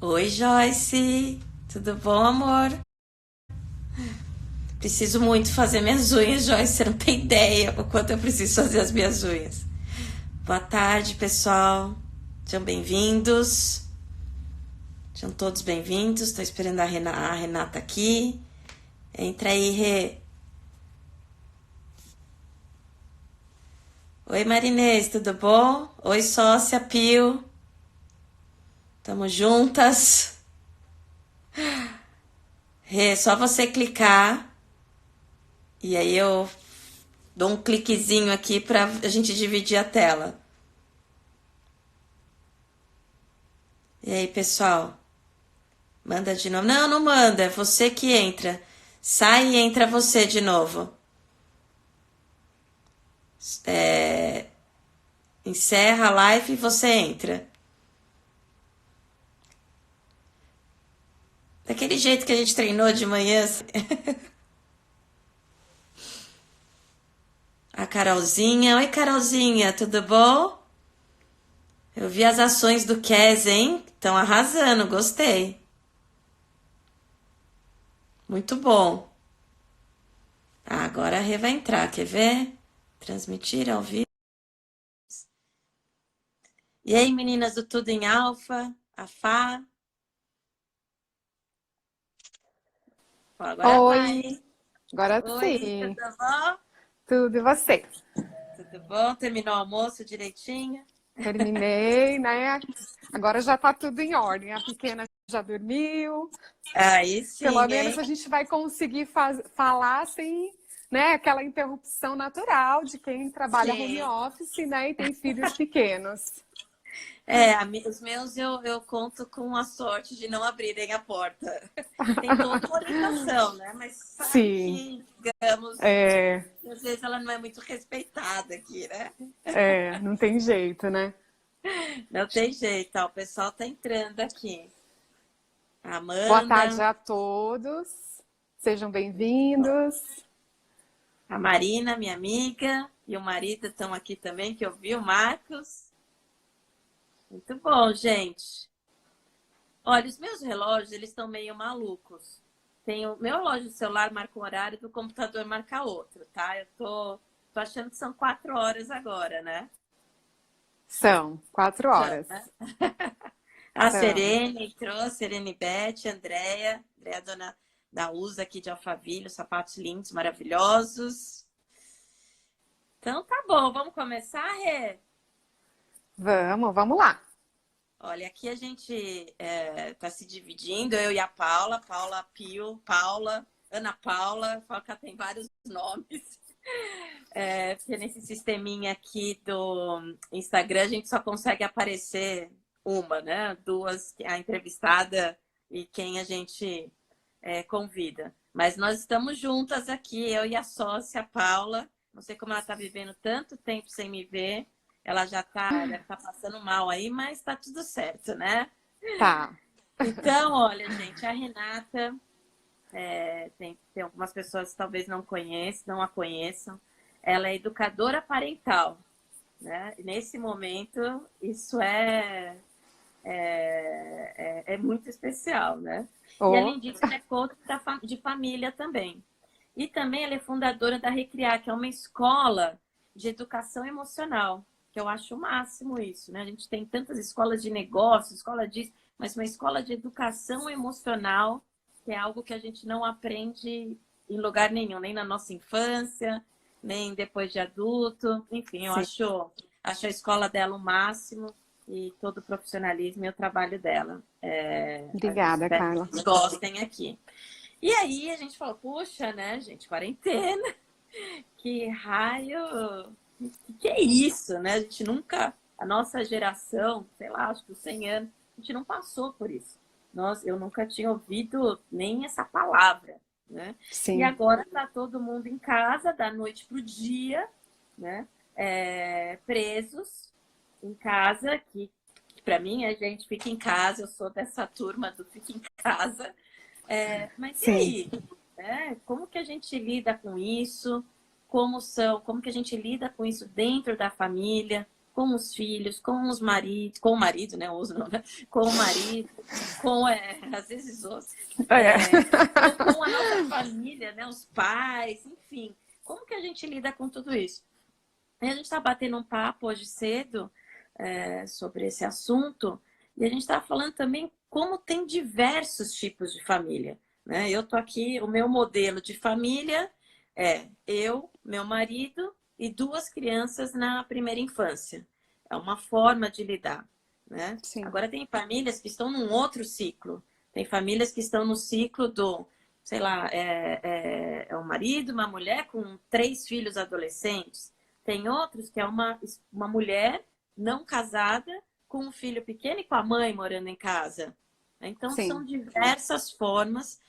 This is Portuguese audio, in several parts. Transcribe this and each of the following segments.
Oi, Joyce. Tudo bom, amor? Preciso muito fazer minhas unhas, Joyce. Você não tem ideia o quanto eu preciso fazer as minhas unhas. Boa tarde, pessoal. Sejam bem-vindos. Sejam todos bem-vindos. Estou esperando a Renata aqui. Entra aí, Rê. Oi, Marinês, tudo bom? Oi, sócia Pio. Tamo juntas. Rê, só você clicar e aí eu dou um cliquezinho aqui pra a gente dividir a tela. E aí, pessoal? Manda de novo. Não, não manda. É você que entra. Sai e entra você de novo. É, encerra a live e você entra. Daquele jeito que a gente treinou de manhã. A Carolzinha. Oi, Carolzinha, tudo bom? Eu vi as ações do Kes, hein? Estão arrasando, gostei. Muito bom. Ah, agora a Rê vai entrar, quer ver? Transmitir ao vivo. E aí, meninas do Tudo em Alfa, a Fá. Ó, agora vai, Oi, hein? agora Oi, sim. tudo bom? Tudo e você? Tudo bom? Terminou o almoço direitinho? Terminei, né? Agora já tá tudo em ordem. A pequena já dormiu. Aí Pelo sim, menos hein? a gente vai conseguir falar sem, né, aquela interrupção natural de quem trabalha home Sim. office, né, e tem filhos pequenos. É, os meus eu conto com a sorte de não abrirem a porta. Tem toda uma orientação, né? Mas sabe Sim, que, digamos, é, às vezes ela não é muito respeitada aqui, né? não tem jeito, né? Não tem jeito, ó, o pessoal tá entrando aqui. A Boa Amanda, tarde a todos. Sejam bem-vindos. a Marina, minha amiga, e o marido estão aqui também, que eu vi, o Marcos. Muito bom, gente. Olha, os meus relógios, eles estão meio malucos. Tem o meu relógio do celular marca um horário, do computador marca outro, tá? Tô achando que são 4 horas agora, né? São 4 horas. A São. Serene entrou, Serene Beth, Andréia, dona da USA aqui de Alphaville, sapatos lindos, maravilhosos. Então tá bom, vamos começar, Rê? Vamos lá. Olha, aqui a gente tá se dividindo, eu e a Paula, Paula Pio, Paula, Ana Paula, fala que ela tem vários nomes. Porque nesse sisteminha aqui do Instagram a gente só consegue aparecer uma, né? Duas, a entrevistada e quem a gente convida. Mas nós estamos juntas aqui, eu e a sócia Paula. Não sei como ela está vivendo tanto tempo sem me ver. Ela já tá, deve estar passando mal aí, mas está tudo certo, né? Tá. Então, olha, gente, a Renata, tem algumas pessoas que talvez não conheçam, não a conheçam. Ela é educadora parental, né? E nesse momento, isso é muito especial, né? E Oh, além disso, ela é coach de família também. E também ela é fundadora da Recriar, que é uma escola de educação emocional, que eu acho o máximo isso, né? A gente tem tantas escolas de negócio, escola disso, mas uma escola de educação emocional, que é algo que a gente não aprende em lugar nenhum, nem na nossa infância, nem depois de adulto. Enfim, eu sim. acho a escola dela o máximo e todo o profissionalismo e o trabalho dela. Obrigada, Espero que Carla. vocês gostem aqui. E aí a gente falou, puxa, né, gente, quarentena, que raio, que é isso, né? A gente nunca, a nossa geração, sei lá, acho que os 100 anos, a gente não passou por isso. Eu nunca tinha ouvido nem essa palavra, né? E Sim. agora tá todo mundo em casa, da noite pro dia, né? Presos em casa, que para mim a gente fica em casa, eu sou dessa turma do fica em casa. Mas e Sim. aí? Como que a gente lida com isso? Como que a gente lida com isso dentro da família? com os filhos, com os maridos, com o marido, né? Uso não, né? Com o marido, às vezes os, com a nossa família, né? Os pais, enfim. Como que a gente lida com tudo isso? E a gente está batendo um papo hoje cedo sobre esse assunto e a gente está falando também como tem diversos tipos de família, né? Eu tô aqui, o meu modelo de família é eu, meu marido e 2 crianças na primeira infância. É uma forma de lidar, né? Sim. Agora tem famílias que estão num outro ciclo. Tem famílias que estão no ciclo do, sei lá, é um marido, uma mulher com 3 filhos adolescentes. Tem outros que é uma mulher não casada com um filho pequeno e com a mãe morando em casa. Então, Sim. são diversas formas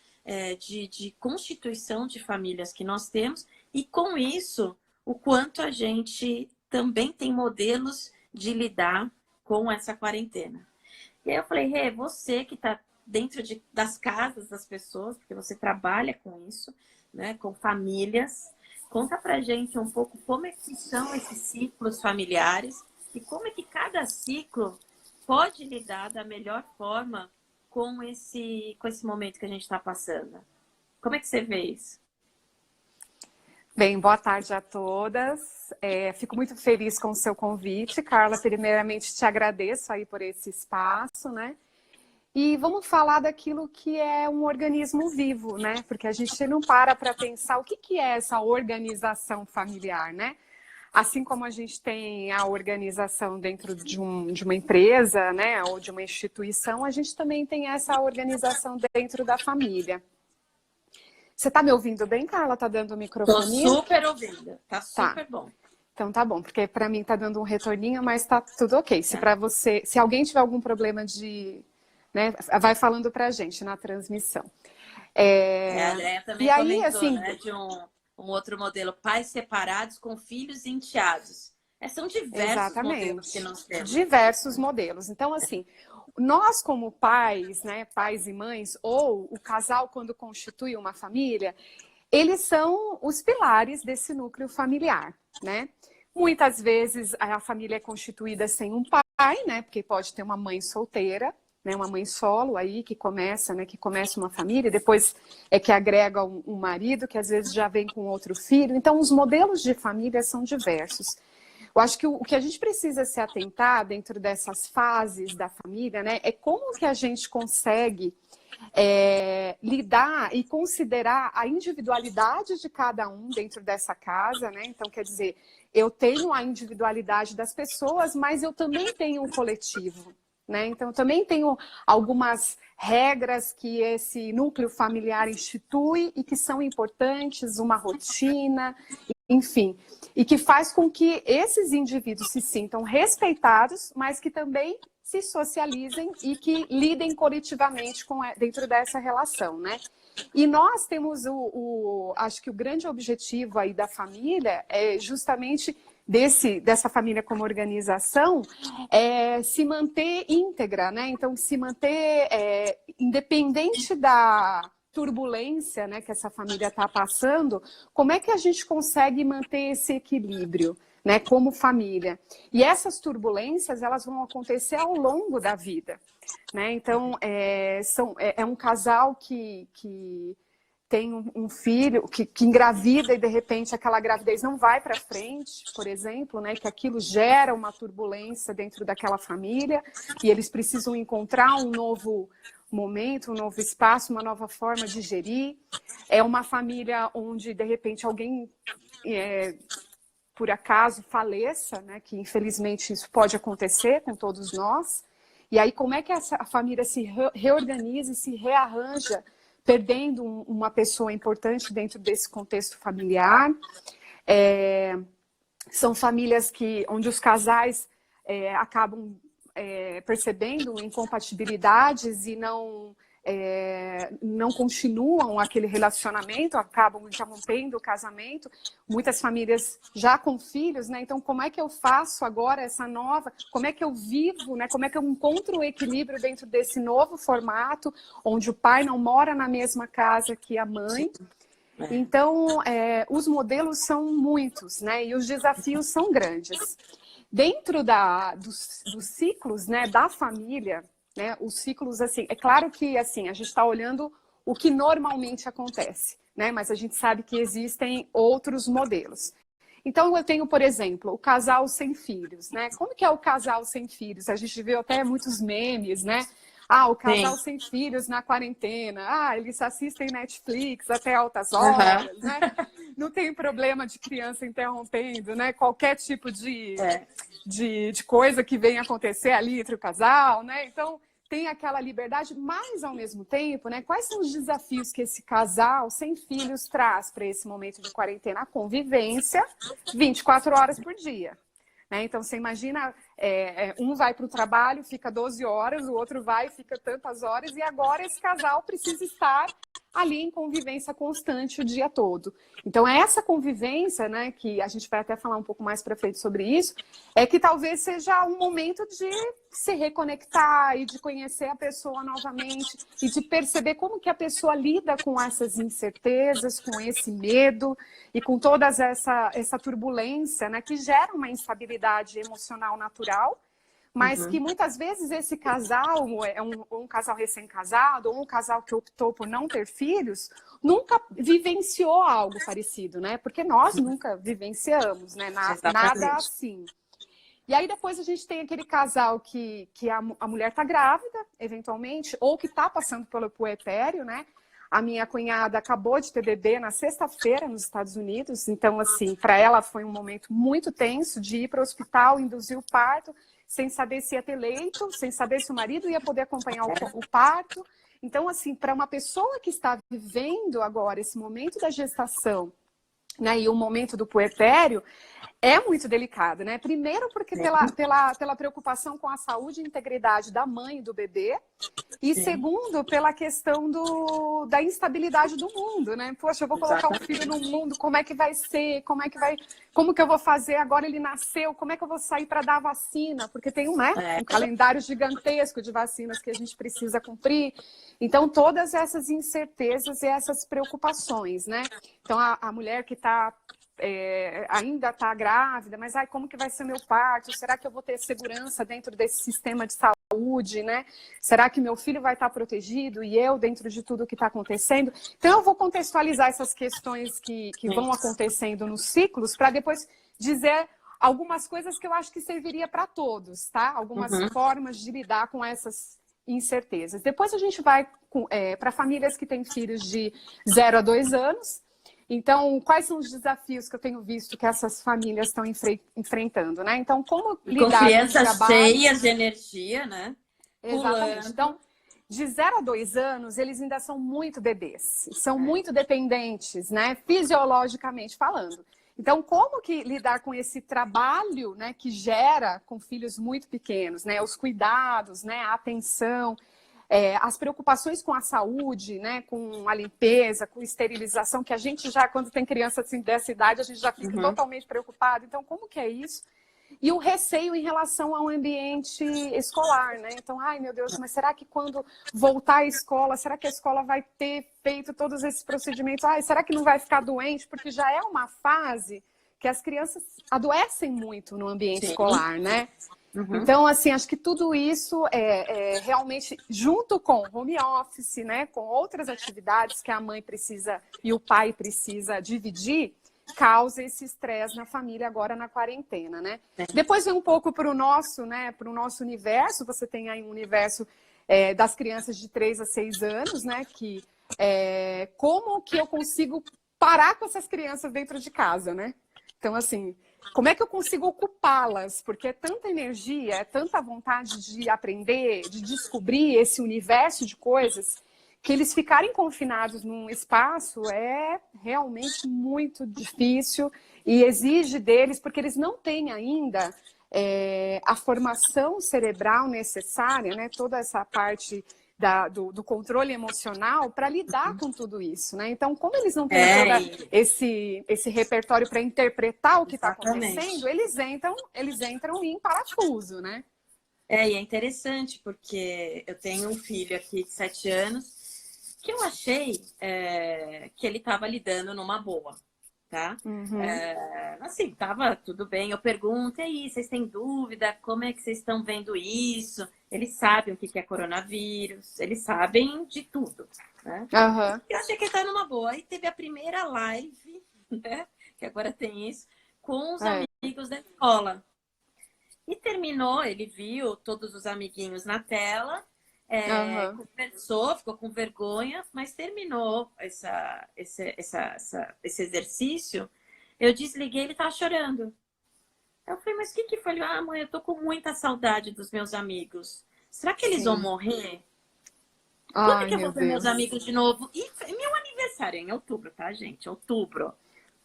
de constituição de famílias que nós temos e, com isso, o quanto a gente também tem modelos de lidar com essa quarentena. E aí eu falei, Rê, você que está dentro das casas das pessoas, porque você trabalha com isso, né, com famílias, conta pra gente um pouco como é que são esses ciclos familiares e como é que cada ciclo pode lidar da melhor forma com esse momento que a gente está passando. Como é que você vê isso? Bem, boa tarde a todas. Fico muito feliz com o seu convite, Carla. Primeiramente, te agradeço aí por esse espaço, né? E vamos falar daquilo que é um organismo vivo, né? Porque a gente não para pensar o que é essa organização familiar, né? Assim como a gente tem a organização dentro de uma empresa, né? Ou de uma instituição, a gente também tem essa organização dentro da família. Você está me ouvindo bem, Carla? Tá dando o microfone? Tô super ouvindo. Tá super bom. Então tá bom, porque para mim tá dando um retorninho, mas tá tudo ok. Se para você, se alguém tiver algum problema de, né, vai falando pra gente na transmissão. A Andréia também e aí, comentou, assim, né, de um outro modelo, pais separados com filhos e enteados. São diversos modelos que nós temos. Diversos modelos. Então, assim, nós como pais, né, pais e mães, ou o casal quando constitui uma família, eles são os pilares desse núcleo familiar, né? Muitas vezes a família é constituída sem um pai, né? Porque pode ter uma mãe solteira, né? Uma mãe solo aí que começa, né? Que começa uma família, e depois é que agrega um marido que às vezes já vem com outro filho. Então os modelos de família são diversos. Eu acho que o que a gente precisa se atentar dentro dessas fases da família, né? É como que a gente consegue lidar e considerar a individualidade de cada um dentro dessa casa, né? Então, quer dizer, eu tenho a individualidade das pessoas, mas eu também tenho um coletivo, né? Então, eu também tenho algumas regras que esse núcleo familiar institui e que são importantes, uma rotina, enfim, e que faz com que esses indivíduos se sintam respeitados, mas que também se socializem e que lidem coletivamente dentro dessa relação, né? E nós temos acho que o grande objetivo aí da família é justamente dessa família como organização se manter íntegra, né? Então, se manter independente da turbulência, né, que essa família está passando, como é que a gente consegue manter esse equilíbrio, né, como família? E essas turbulências, elas vão acontecer ao longo da vida, né? Então, é um casal que tem um filho, que engravida e, de repente, aquela gravidez não vai para frente, por exemplo, né, que aquilo gera uma turbulência dentro daquela família e eles precisam encontrar um novo momento, um novo espaço, uma nova forma de gerir. É uma família onde, de repente, alguém, por acaso, faleça, né? Que infelizmente isso pode acontecer com todos nós. E aí, como é que a família se reorganiza e se rearranja, perdendo uma pessoa importante dentro desse contexto familiar? São famílias onde os casais acabam percebendo incompatibilidades e não continuam aquele relacionamento, acabam interrompendo o casamento. Muitas famílias já com filhos, né? Então, como é que eu faço agora como é que eu vivo, né? Como é que eu encontro o equilíbrio dentro desse novo formato, onde o pai não mora na mesma casa que a mãe? Então, os modelos são muitos, né? E os desafios são grandes. Dentro dos ciclos, né, da família, né, os ciclos, assim, é claro que assim, a gente está olhando o que normalmente acontece, né, mas a gente sabe que existem outros modelos. Então, eu tenho, por exemplo, o casal sem filhos, né? Como que é o casal sem filhos? A gente viu até muitos memes, né? Ah, o casal Sim. sem filhos na quarentena. Ah, eles assistem Netflix até altas Aham. horas, né? Não tem problema de criança interrompendo, né? Qualquer tipo É. de coisa que venha acontecer ali entre o casal, né? Então, tem aquela liberdade, mas ao mesmo tempo, né? Quais são os desafios que esse casal sem filhos traz para esse momento de quarentena? A convivência 24 horas por dia. Né? Então, você imagina, um vai para o trabalho, fica 12 horas, o outro vai, fica tantas horas, e agora esse casal precisa estar ali em convivência constante o dia todo. Então, essa convivência, né, que a gente vai até falar um pouco mais para frente sobre isso, é que talvez seja um momento de se reconectar e de conhecer a pessoa novamente e de perceber como que a pessoa lida com essas incertezas, com esse medo e com toda essa turbulência, né, que gera uma instabilidade emocional natural, mas que muitas vezes esse casal, é um casal recém-casado ou um casal que optou por não ter filhos, nunca vivenciou algo parecido, né? Porque nós nunca vivenciamos, né? Nada Exatamente. assim. E aí depois a gente tem aquele casal que a mulher está grávida, eventualmente, ou que está passando pelo puerpério, né? A minha cunhada acabou de ter bebê na sexta-feira nos Estados Unidos, então, assim, para ela foi um momento muito tenso de ir para o hospital, induzir o parto, sem saber se ia ter leito, sem saber se o marido ia poder acompanhar o parto. Então, assim, para uma pessoa que está vivendo agora esse momento da gestação, né, e o momento do puerpério, é muito delicado, né? Primeiro porque pela preocupação com a saúde e integridade da mãe e do bebê, e Sim. segundo, pela questão da instabilidade do mundo, né? Poxa, eu vou colocar o filho no mundo, como é que vai ser? Como que eu vou fazer? Agora ele nasceu, como é que eu vou sair para dar a vacina? Porque tem um calendário gigantesco de vacinas que a gente precisa cumprir. Então, todas essas incertezas e essas preocupações, né? Então, a mulher que ainda está grávida, mas como que vai ser meu parto? Será que eu vou ter segurança dentro desse sistema de saúde, né? Será que meu filho vai estar protegido e eu dentro de tudo que está acontecendo? Então, eu vou contextualizar essas questões que vão acontecendo nos ciclos para depois dizer algumas coisas que eu acho que serviria para todos, tá? Algumas formas de lidar com essas incertezas. Depois a gente vai para famílias que têm filhos de 0 a 2 anos. Então, quais são os desafios que eu tenho visto que essas famílias estão enfrentando, né? Então, como Com lidar com os crianças trabalhos... cheias de energia, né? Exatamente. Pulando. Então, de 0 a 2 anos, eles ainda são muito bebês, são muito dependentes, né? Fisiologicamente falando. Então, como que lidar com esse trabalho, né, que gera com filhos muito pequenos, né? Os cuidados, né, a atenção, as preocupações com a saúde, né, com a limpeza, com esterilização, que a gente já, quando tem criança assim, dessa idade, a gente já fica totalmente preocupado. Então, como que é isso? E o receio em relação ao ambiente escolar, né? Então, ai meu Deus, mas será que quando voltar à escola, será que a escola vai ter feito todos esses procedimentos? Ai, será que não vai ficar doente? Porque já é uma fase que as crianças adoecem muito no ambiente Sim. escolar, né? Então, assim, acho que tudo isso realmente, junto com home office, né, com outras atividades que a mãe precisa e o pai precisa dividir, causa esse estresse na família agora na quarentena, né? Depois vem um pouco para o nosso, né, para o nosso universo. Você tem aí um universo das crianças de 3 a 6 anos, né, que como que eu consigo parar com essas crianças dentro de casa, né? Então, assim, como é que eu consigo ocupá-las? Porque é tanta energia, é tanta vontade de aprender, de descobrir esse universo de coisas, que eles ficarem confinados num espaço é realmente muito difícil e exige deles, porque eles não têm ainda a formação cerebral necessária, né? Toda essa parte do controle emocional para lidar com tudo isso, né? Então, como eles não têm todo esse repertório para interpretar o que está acontecendo, eles entram em parafuso, né? E é interessante, porque eu tenho um filho aqui de 7 anos que eu achei que ele estava lidando numa boa. tá? Uhum. Assim, tava tudo bem. Eu pergunto, e aí, vocês têm dúvida? Como é que vocês estão vendo isso? Eles sabem o que é coronavírus, eles sabem de tudo, né? Aham. Eu achei que ele tá numa boa. Aí teve a primeira live, né? Que agora tem isso, com os É. amigos da escola. E terminou, ele viu todos os amiguinhos na tela, Aham. conversou, ficou com vergonha, mas terminou esse exercício. Eu desliguei, ele tava chorando. Eu falei, mas o que foi? Ele, ah, mãe, eu tô com muita saudade dos meus amigos. Será que eles vão Sim. morrer? Quando Ai, que eu meu vou ver meus Deus. amigos de novo? E meu aniversário é em outubro, tá, gente? Outubro.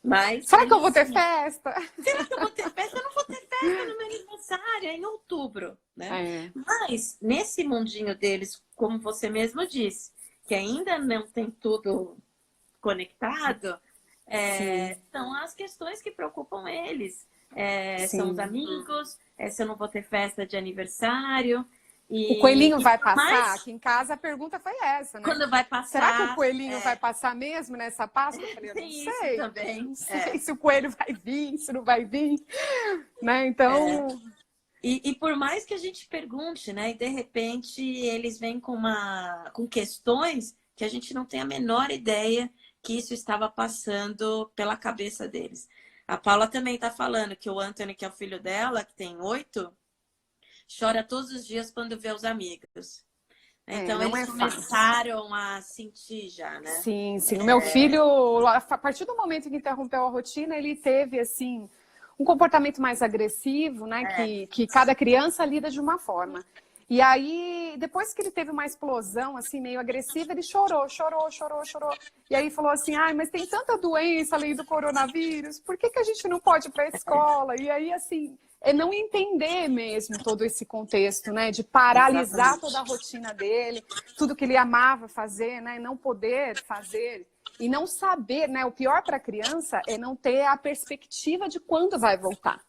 Mas Será que eu vou eles... ter festa? Será que eu vou ter festa? Eu não vou ter festa no meu aniversário, é em outubro, né? É. Mas nesse mundinho deles, como você mesmo disse, que ainda não tem tudo conectado, Sim, são as questões que preocupam eles. São os sim. amigos, se eu não vou ter festa de aniversário. O coelhinho E vai por passar? mais Aqui em casa a pergunta foi essa, né? quando vai Será que o passar, coelhinho vai passar mesmo nessa Páscoa? Eu falei, eu não tem isso sei. também. Não sei se o coelho vai vir, se não vai vir, né? Então, E por mais que a gente pergunte, né? E de repente eles vêm com questões que a gente não tem a menor ideia que isso estava passando pela cabeça deles. A Paula também está falando que o Anthony, que é o filho dela, que tem 8, chora todos os dias quando vê os amigos. Então não eles é fácil. começaram a sentir já, né? Sim, sim. O meu filho, a partir do momento que interrompeu a rotina, ele teve, assim, um comportamento mais agressivo, né? Que cada criança lida de uma forma. E aí, depois que ele teve uma explosão, assim, meio agressiva, ele chorou. E aí falou assim, ai, mas tem tanta doença além do coronavírus, por que a gente não pode ir para a escola? E aí, assim, é não entender mesmo todo esse contexto, né? De paralisar Exatamente. toda a rotina dele, tudo que ele amava fazer, né? Não poder fazer e não saber, né? O pior para a criança é não ter a perspectiva de quando vai voltar.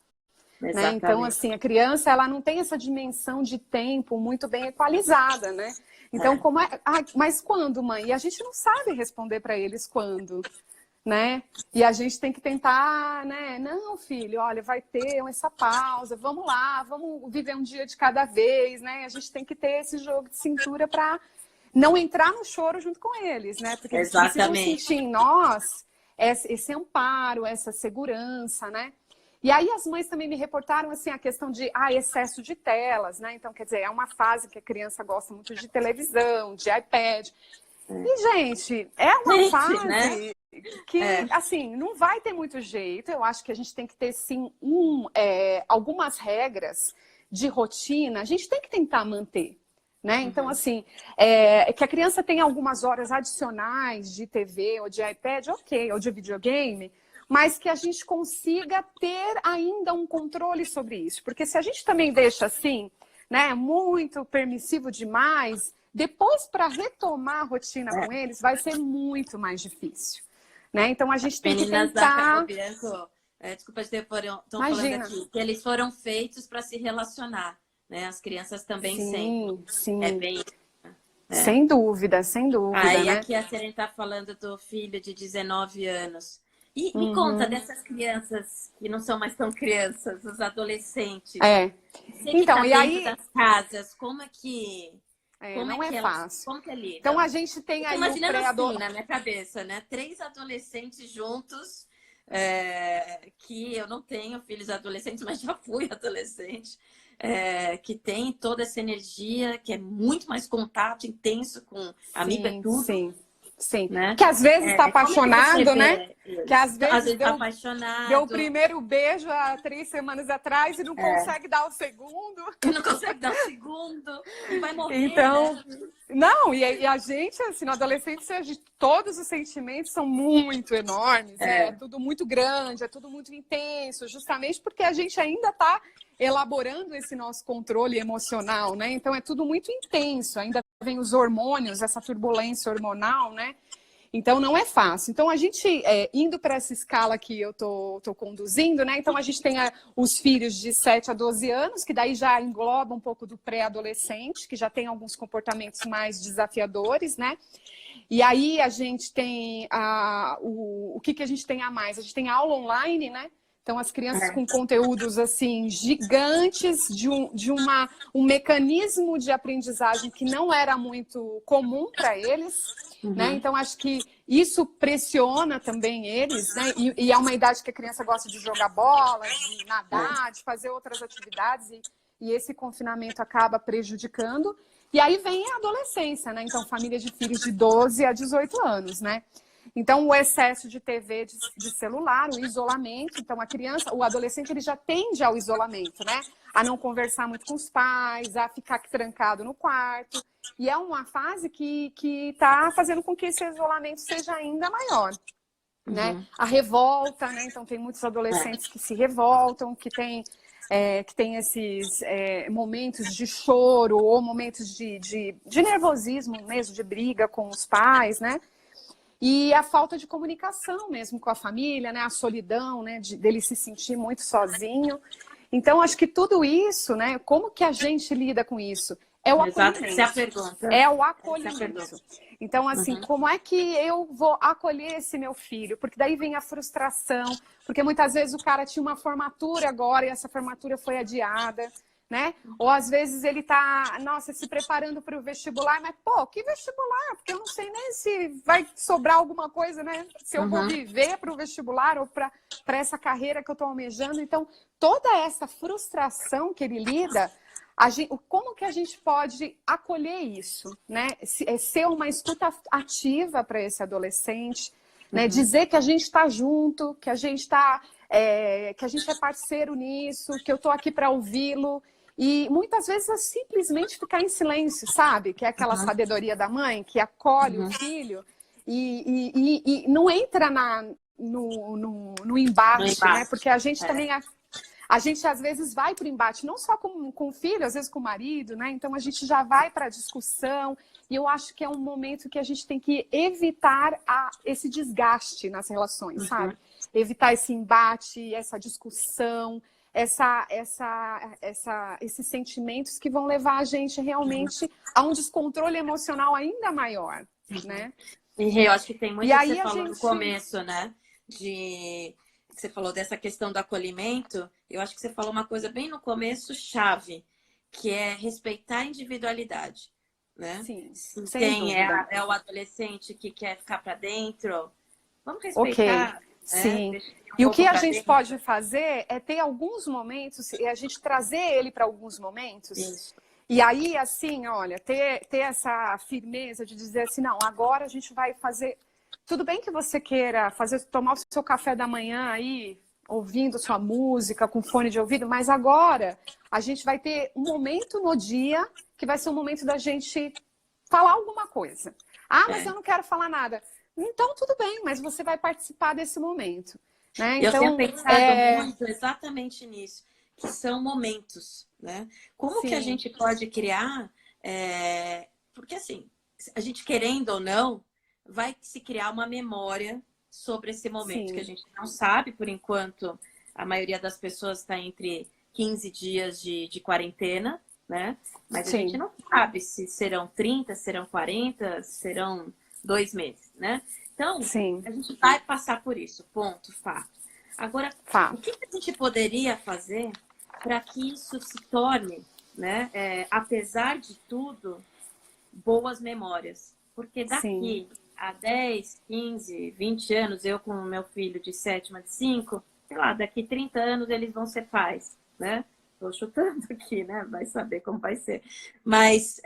Né? Então, assim, a criança ela não tem essa dimensão de tempo muito bem equalizada, né? Então, como é... Ah, mas quando, mãe? E a gente não sabe responder para eles quando, né? E a gente tem que tentar, né? Não, filho, olha, vai ter essa pausa, vamos lá, vamos viver um dia de cada vez, né? A gente tem que ter esse jogo de cintura para não entrar no choro junto com eles, né? Porque eles precisam sentir em nós esse amparo, essa segurança, né? E aí as mães também me reportaram assim a questão de excesso de telas, né? Então, quer dizer, é uma fase que a criança gosta muito de televisão, de iPad. E, gente, é uma fase, né? Que, assim, não vai ter muito jeito. Eu acho que a gente tem que ter, sim, algumas regras de rotina. A gente tem que tentar manter, né? Então, assim, que a criança tenha algumas horas adicionais de TV ou de iPad, ok, ou de videogame, mas que a gente consiga ter ainda um controle sobre isso. Porque se a gente também deixa assim, né, muito permissivo demais, depois para retomar a rotina com eles vai ser muito mais difícil. Né? Então a gente tem que tentar... Desculpa, estão falando aqui, que eles foram feitos para se relacionar. Né? As crianças também sim, sim. É bem... Sem dúvida, sem dúvida. Aí né? aqui a Serena está falando do filho de 19 anos. E me conta dessas crianças que não são mais tão crianças, os adolescentes. Então, e aí das casas, como é que... não é fácil. Como que é lidam? Então a gente tem aí o pré-adolescente na minha cabeça, né? 3 adolescentes juntos, que eu não tenho filhos adolescentes, mas já fui adolescente, que tem toda essa energia, que é muito mais contato intenso com amigo, é tudo. Sim, né? Que às vezes está apaixonado, né? Que às vezes tá apaixonado. Deu o primeiro beijo há 3 semanas atrás e não consegue dar o segundo. Não consegue dar o segundo, e vai morrer, então, né? Não, e a gente, assim, na adolescência, todos os sentimentos são muito enormes, é tudo muito grande, é tudo muito intenso, justamente porque a gente ainda está elaborando esse nosso controle emocional, né? Então é tudo muito intenso, ainda vem os hormônios, essa turbulência hormonal, né? Então, não é fácil. Então, a gente, indo para essa escala que eu tô conduzindo, né? Então, a gente tem os filhos de 7 a 12 anos, que daí já engloba um pouco do pré-adolescente, que já tem alguns comportamentos mais desafiadores, né? E aí, a gente tem o que a gente tem a mais? A gente tem aula online, né? Então, as crianças com conteúdos, assim, gigantes, um mecanismo de aprendizagem que não era muito comum para eles, né? Então, acho que isso pressiona também eles, né? E é uma idade que a criança gosta de jogar bola, de nadar, de fazer outras atividades, e esse confinamento acaba prejudicando. E aí vem a adolescência, né? Então, família de filhos de 12 a 18 anos, né? Então, o excesso de TV, de celular, o isolamento. Então, a criança, o adolescente, ele já tende ao isolamento, né? A não conversar muito com os pais, a ficar trancado no quarto. E é uma fase que está fazendo com que esse isolamento seja ainda maior, né? A revolta, né? Então, tem muitos adolescentes que se revoltam, que tem esses momentos de choro ou momentos de nervosismo mesmo, de briga com os pais, né? E a falta de comunicação mesmo com a família, né? A solidão, né? Dele se sentir muito sozinho. Então, acho que tudo isso, né? Como que a gente lida com isso? É o acolhimento. Essa é a pergunta. É o acolhimento. Então, assim, como é que eu vou acolher esse meu filho? Porque daí vem a frustração, porque muitas vezes o cara tinha uma formatura agora e essa formatura foi adiada, né? Ou às vezes ele tá, nossa, se preparando para o vestibular, mas, pô, que vestibular? Porque eu não sei nem se vai sobrar alguma coisa, né? Se eu vou viver para o vestibular ou para essa carreira que eu estou almejando. Então, toda essa frustração que ele lida, como que a gente pode acolher isso, né? Ser uma escuta ativa para esse adolescente, né? Dizer que a gente está junto, que a gente que a gente é parceiro nisso, que eu estou aqui para ouvi-lo. E muitas vezes é simplesmente ficar em silêncio, sabe? Que é aquela sabedoria da mãe que acolhe o filho e não entra no embate, né? Porque a gente também... A gente, às vezes, vai para o embate, não só com o filho, às vezes com o marido, né? Então, a gente já vai para a discussão. E eu acho que é um momento que a gente tem que evitar esse desgaste nas relações, sabe? Evitar esse embate, essa discussão, esses sentimentos que vão levar a gente realmente a um descontrole emocional ainda maior, né? E eu acho que tem muito que você falou no começo, né? Você falou dessa questão do acolhimento. Eu acho que você falou uma coisa bem no começo, chave, que é respeitar a individualidade, né? Sim, quem é o adolescente que quer ficar para dentro, vamos respeitar. Okay. Sim. E o que a gente pode fazer é ter alguns momentos, a gente trazer ele para alguns momentos. Isso. E aí, assim, olha, ter essa firmeza de dizer assim, não, agora a gente vai fazer... Tudo bem que você queira tomar o seu café da manhã aí, ouvindo sua música, com fone de ouvido, mas agora a gente vai ter um momento no dia que vai ser um momento da gente falar alguma coisa. Ah, mas eu não quero falar nada. Então, tudo bem, mas você vai participar desse momento. Né? Eu tenho pensado muito exatamente nisso, que são momentos, né? Como que a gente pode criar... Porque, assim, a gente querendo ou não, vai se criar uma memória sobre esse momento, que a gente não sabe, por enquanto, a maioria das pessoas está entre 15 dias de quarentena, né? Mas a gente não sabe se serão 30, serão 40, serão 2 meses, né? Então, a gente vai passar por isso, ponto, fato. Agora, o que a gente poderia fazer para que isso se torne, né, apesar de tudo, boas memórias? Porque daqui a 10, 15, 20 anos, eu com o meu filho de 7, de 5, sei lá, daqui 30 anos eles vão ser pais, né? Estou chutando aqui, né? Vai saber como vai ser. Mas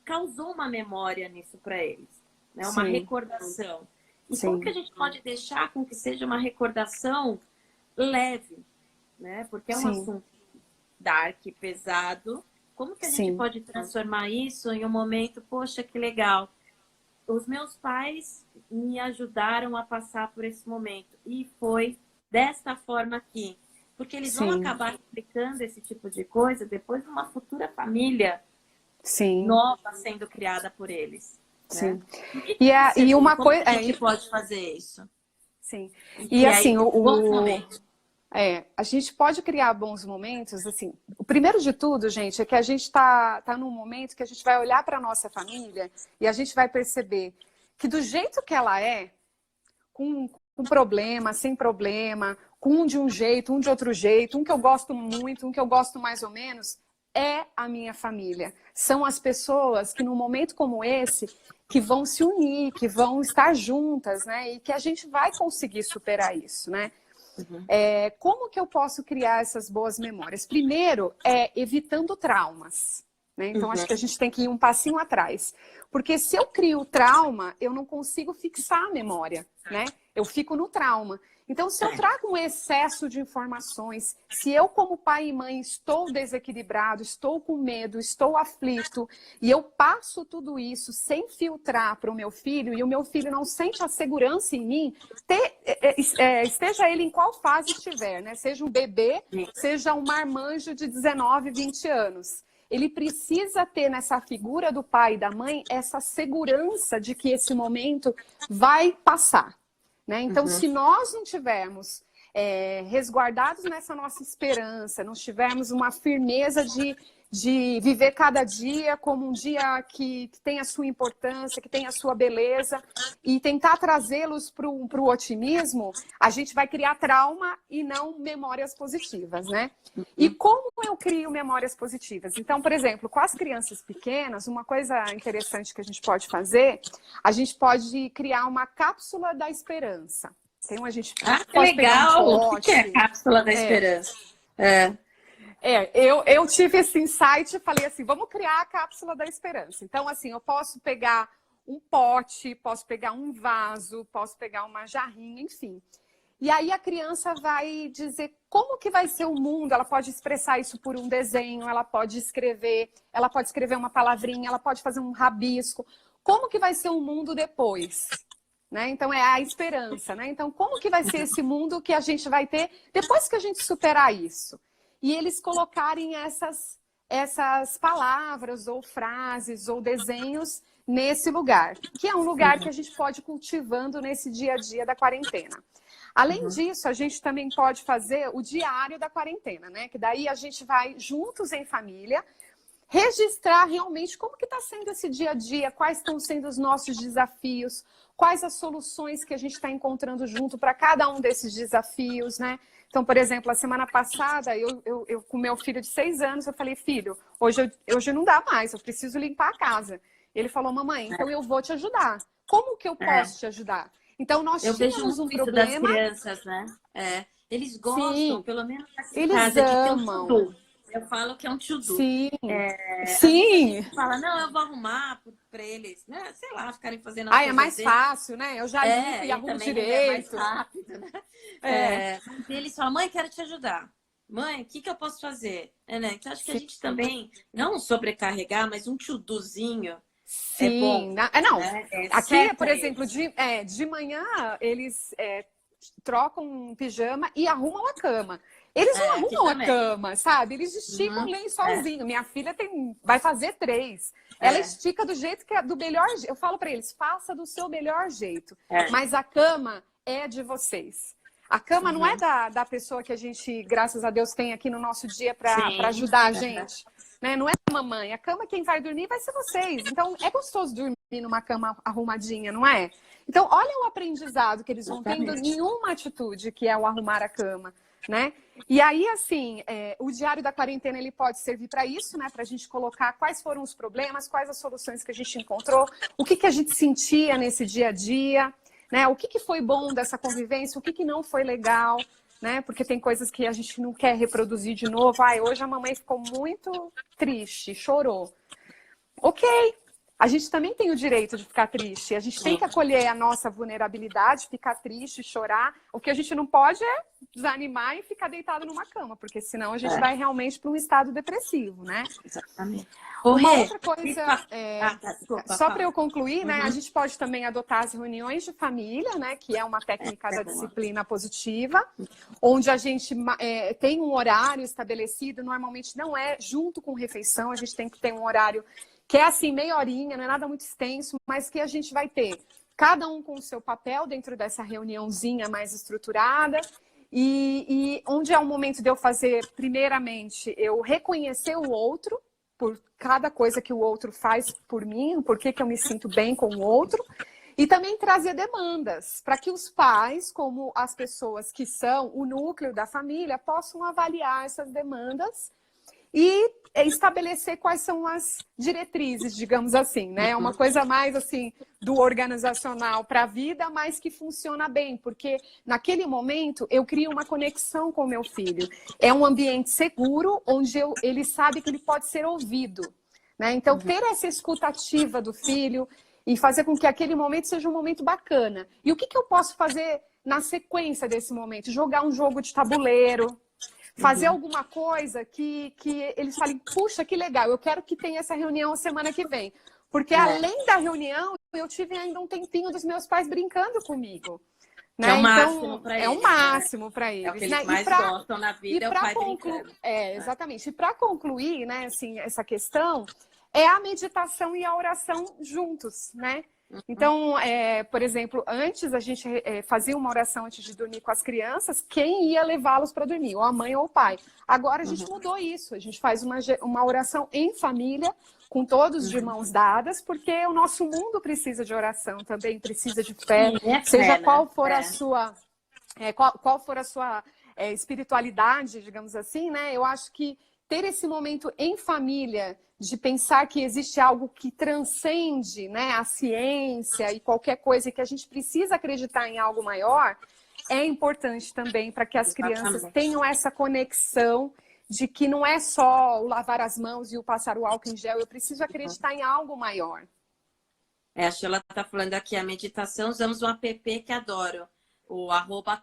causou uma memória nisso para eles, né? Uma recordação. E como que a gente pode deixar com que seja uma recordação leve, né? Porque é um assunto dark, pesado. Como que a gente pode transformar isso em um momento, poxa, que legal. Os meus pais me ajudaram a passar por esse momento. E foi desta forma aqui. Porque eles vão acabar explicando esse tipo de coisa depois numa futura família nova sendo criada por eles. Sim. E uma como coisa. a gente pode fazer isso? Sim. E assim, aí, bons momentos. a gente pode criar bons momentos, assim. O primeiro de tudo, gente, é que a gente está num momento que a gente vai olhar para a nossa família e a gente vai perceber que do jeito que ela é, com problema, sem problema, com um de um jeito, um de outro jeito, um que eu gosto muito, um que eu gosto mais ou menos, é a minha família. São as pessoas que, num momento como esse, que vão se unir, que vão estar juntas, né? E que a gente vai conseguir superar isso, né? Como que eu posso criar essas boas memórias? Primeiro, evitando traumas. Né? Então, acho que a gente tem que ir um passinho atrás. Porque se eu crio trauma, eu não consigo fixar a memória. Né? Eu fico no trauma. Então, se eu trago um excesso de informações, se eu, como pai e mãe, estou desequilibrado, estou com medo, estou aflito, e eu passo tudo isso sem filtrar para o meu filho, e o meu filho não sente a segurança em mim, esteja ele em qual fase estiver, né? Seja um bebê, seja um marmanjo de 19, 20 anos. Ele precisa ter nessa figura do pai e da mãe essa segurança de que esse momento vai passar. Né? Então, se nós não tivermos resguardados nessa nossa esperança, não tivermos uma firmeza de viver cada dia como um dia que tem a sua importância, que tem a sua beleza, e tentar trazê-los para o otimismo, a gente vai criar trauma e não memórias positivas, né? E como eu crio memórias positivas? Então, por exemplo, com as crianças pequenas, uma coisa interessante que a gente pode criar uma cápsula da esperança. Então, a gente que pode pegar um legal! pote. O que é a cápsula da esperança? Eu tive esse insight e falei assim, vamos criar a cápsula da esperança. Então, assim, eu posso pegar um pote, posso pegar um vaso, posso pegar uma jarrinha, enfim. E aí a criança vai dizer como que vai ser o mundo, ela pode expressar isso por um desenho, ela pode escrever uma palavrinha, ela pode fazer um rabisco. Como que vai ser o mundo depois? Né? Então, é a esperança. Né? Então, como que vai ser esse mundo que a gente vai ter depois que a gente superar isso? E eles colocarem essas palavras ou frases ou desenhos nesse lugar, que é um lugar que a gente pode ir cultivando nesse dia a dia da quarentena. Além disso, a gente também pode fazer o diário da quarentena, né? Que daí a gente vai juntos em família registrar realmente como que está sendo esse dia a dia, quais estão sendo os nossos desafios, quais as soluções que a gente está encontrando junto para cada um desses desafios, né? Então, por exemplo, a semana passada, eu com meu filho de 6 anos, eu falei, filho, hoje não dá mais, eu preciso limpar a casa. Ele falou, mamãe, então eu vou te ajudar. Como que eu posso te ajudar? Então, nós tínhamos um problema... das crianças, né? Eles gostam, Sim, pelo menos nessa eles casa, de ter um amam. to-do. Eu falo que é um to-do. Sim, sim. Fala, não, eu vou arrumar para eles, né? Sei lá, ficarem fazendo as coisas é mais deles. fácil, né? Eu já limpo e arrumo direito. É mais rápido, né? Mas eles falam, mãe, quero te ajudar. Mãe, o que eu posso fazer? Né? Então, acho que a gente também, não sobrecarregar, mas um to-dozinho. Sim, é bom, não. Né? Aqui, por exemplo, de manhã eles trocam um pijama e arrumam a cama. Eles não arrumam a cama, sabe? Eles esticam o lençolzinho. Minha filha vai fazer 3. Ela estica do jeito que é do melhor jeito. Eu falo para eles, faça do seu melhor jeito. Mas a cama é de vocês. A cama não é da pessoa que a gente, graças a Deus, tem aqui no nosso dia para ajudar a gente. Né? Não é a mamãe. A cama, quem vai dormir vai ser vocês. Então, é gostoso dormir numa cama arrumadinha, não é? Então, olha o aprendizado que eles vão tendo em uma atitude, que é o arrumar a cama. Né? E aí, assim, o diário da quarentena ele pode servir para isso, né? Para a gente colocar quais foram os problemas, quais as soluções que a gente encontrou, o que a gente sentia nesse dia a dia, né? O que foi bom dessa convivência, o que não foi legal, né? Porque tem coisas que a gente não quer reproduzir de novo. Hoje a mamãe ficou muito triste, chorou. Ok. A gente também tem o direito de ficar triste. A gente tem que acolher a nossa vulnerabilidade, ficar triste, chorar. O que a gente não pode é desanimar e ficar deitado numa cama, porque senão a gente vai realmente para um estado depressivo, né? Exatamente. Uma outra coisa, só para eu concluir, né? A gente pode também adotar as reuniões de família, né? Que é uma técnica da disciplina positiva, onde a gente tem um horário estabelecido, normalmente não é junto com refeição, a gente tem que ter um horário que é assim, meia horinha, não é nada muito extenso, mas que a gente vai ter cada um com o seu papel dentro dessa reuniãozinha mais estruturada, e onde é um momento de eu fazer, primeiramente, eu reconhecer o outro, por cada coisa que o outro faz por mim, por que eu me sinto bem com o outro, e também trazer demandas, para que os pais, como as pessoas que são o núcleo da família, possam avaliar essas demandas e estabelecer quais são as diretrizes, digamos assim, né? Uma coisa mais assim do organizacional para a vida, mas que funciona bem, porque naquele momento eu crio uma conexão com o meu filho. É um ambiente seguro, onde ele sabe que ele pode ser ouvido, né? Então, ter essa escuta ativa do filho e fazer com que aquele momento seja um momento bacana. E o que eu posso fazer na sequência desse momento? Jogar um jogo de tabuleiro, fazer alguma coisa que eles falem, puxa, que legal, eu quero que tenha essa reunião a semana que vem. Porque além da reunião, eu tive ainda um tempinho dos meus pais brincando comigo. Né? É o máximo então, para eles. É o máximo para eles. É o que eles né? mais gostam na vida, é o pai brincando. Exatamente. E para concluir, né, assim, essa questão, é a meditação e a oração juntos, né? Então, por exemplo, antes a gente fazia uma oração antes de dormir com as crianças, quem ia levá-los para dormir, ou a mãe ou o pai. Agora a gente mudou isso, a gente faz uma oração em família, com todos de mãos dadas, porque o nosso mundo precisa de oração também, precisa de fé, seja qual for a sua, qual for a sua espiritualidade, digamos assim, né? Eu acho que ter esse momento em família, de pensar que existe algo que transcende, né, a ciência e qualquer coisa, e que a gente precisa acreditar em algo maior, é importante também para que as crianças tenham essa conexão de que não é só o lavar as mãos e o passar o álcool em gel, eu preciso acreditar em algo maior. A Sheila está falando aqui, a meditação, usamos um app que adoro, o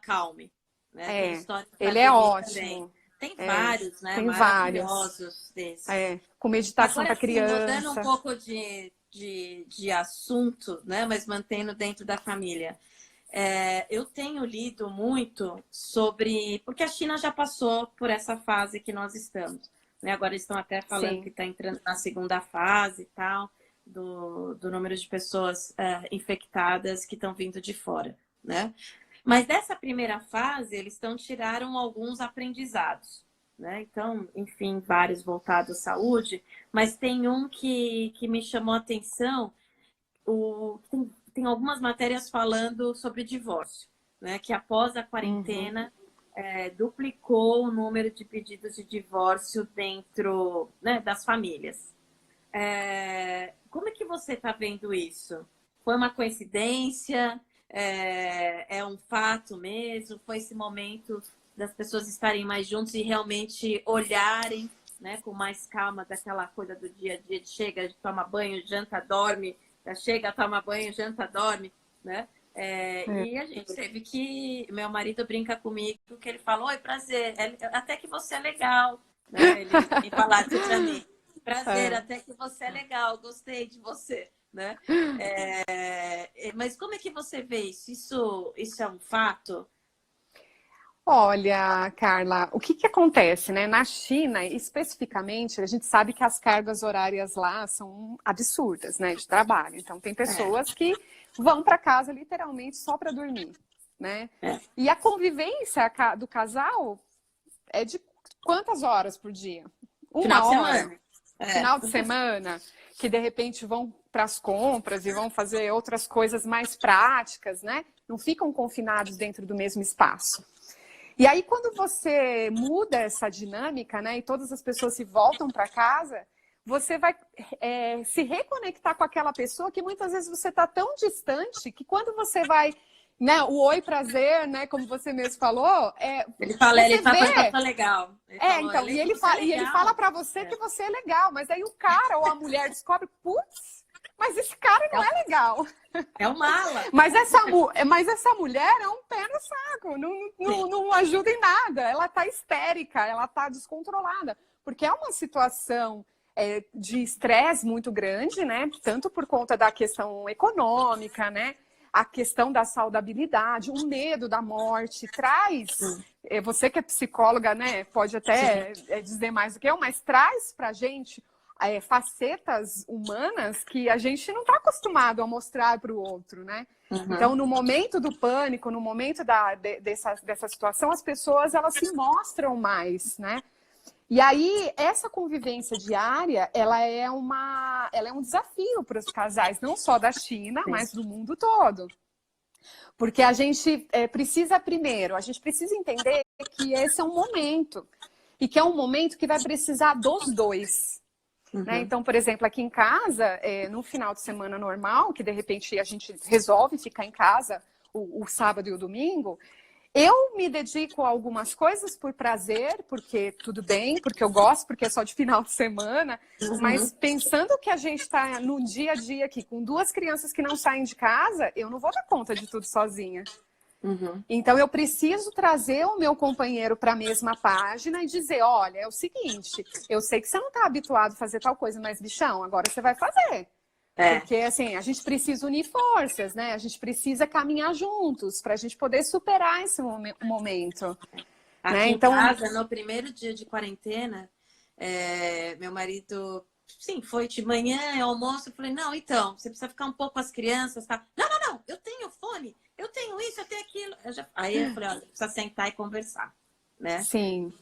@calme. Né? Tem história ele é ótimo. Também. Tem vários, né? Tem maravilhosos desses. Com meditação para criança. Mudando um pouco de assunto, né? Mas mantendo dentro da família. Eu tenho lido muito sobre... Porque a China já passou por essa fase que nós estamos. Né? Agora estão até falando que está entrando na segunda fase e tal, do número de pessoas infectadas que estão vindo de fora, né? Mas dessa primeira fase, eles tiraram alguns aprendizados, né? Então, enfim, vários voltados à saúde, mas tem um que me chamou a atenção, tem algumas matérias falando sobre divórcio, né? Que após a quarentena, duplicou o número de pedidos de divórcio dentro, né, das famílias. Como é que você está vendo isso? Foi uma coincidência? É um fato mesmo? Foi esse momento das pessoas estarem mais juntos e realmente olharem, né, com mais calma daquela coisa do dia a dia, de chega, toma banho, janta, dorme, chega, toma banho, janta, dorme, né? E a gente teve que... Meu marido brinca comigo que ele fala, oi, prazer, até que você é legal, né? Ele tem falado pra mim, prazer, até que você é legal, gostei de você. Né? Mas como é que você vê isso? Isso é um fato? Olha, Carla, o que acontece, né? Na China, especificamente, a gente sabe que as cargas horárias lá são absurdas, né? De trabalho. Então, tem pessoas que vão para casa literalmente só para dormir, né? E a convivência do casal é de quantas horas por dia? Final de semana. Final de semana, que de repente vão para as compras e vão fazer outras coisas mais práticas, né? Não ficam confinados dentro do mesmo espaço. E aí, quando você muda essa dinâmica, né? E todas as pessoas se voltam para casa, você vai se reconectar com aquela pessoa que muitas vezes você está tão distante que quando você vai... Né, o oi, prazer, né? Como você mesmo falou, ele fala, ele tá legal. Então, e ele fala para você que você é legal, mas aí o cara ou a mulher descobre, putz, mas esse cara não é legal. É um mala. Mas essa mulher é um pé no saco, não ajuda em nada. Ela tá histérica, ela tá descontrolada, porque é uma situação de estresse muito grande, né? Tanto por conta da questão econômica, né? A questão da saudabilidade, o medo da morte, traz... Você que é psicóloga, né, pode até dizer mais do que eu, mas traz pra gente facetas humanas que a gente não está acostumado a mostrar para o outro, né? Então, no momento do pânico, no momento dessa situação, as pessoas elas se mostram mais, né? E aí, essa convivência diária, ela é um desafio para os casais, não só da China, mas do mundo todo. Porque a gente precisa, primeiro, a gente precisa entender que esse é um momento. E que é um momento que vai precisar dos dois. Né? Então, por exemplo, aqui em casa, no final de semana normal, que de repente a gente resolve ficar em casa o sábado e o domingo, eu me dedico a algumas coisas por prazer, porque tudo bem, porque eu gosto, porque é só de final de semana, mas pensando que a gente está no dia a dia aqui, com 2 crianças que não saem de casa, eu não vou dar conta de tudo sozinha. Então, eu preciso trazer o meu companheiro para a mesma página e dizer, olha, é o seguinte, eu sei que você não está habituado a fazer tal coisa, mas, bichão, agora você vai fazer. Porque, assim, a gente precisa unir forças, né? A gente precisa caminhar juntos para a gente poder superar esse momento. Aqui né? em Então... casa, no primeiro dia de quarentena, meu marido, sim, foi de manhã, almoço, eu falei, não, então, você precisa ficar um pouco com as crianças, tá? Não, eu tenho fone, eu tenho isso, eu tenho aquilo. Aí eu falei, olha, precisa sentar e conversar, né? Sim.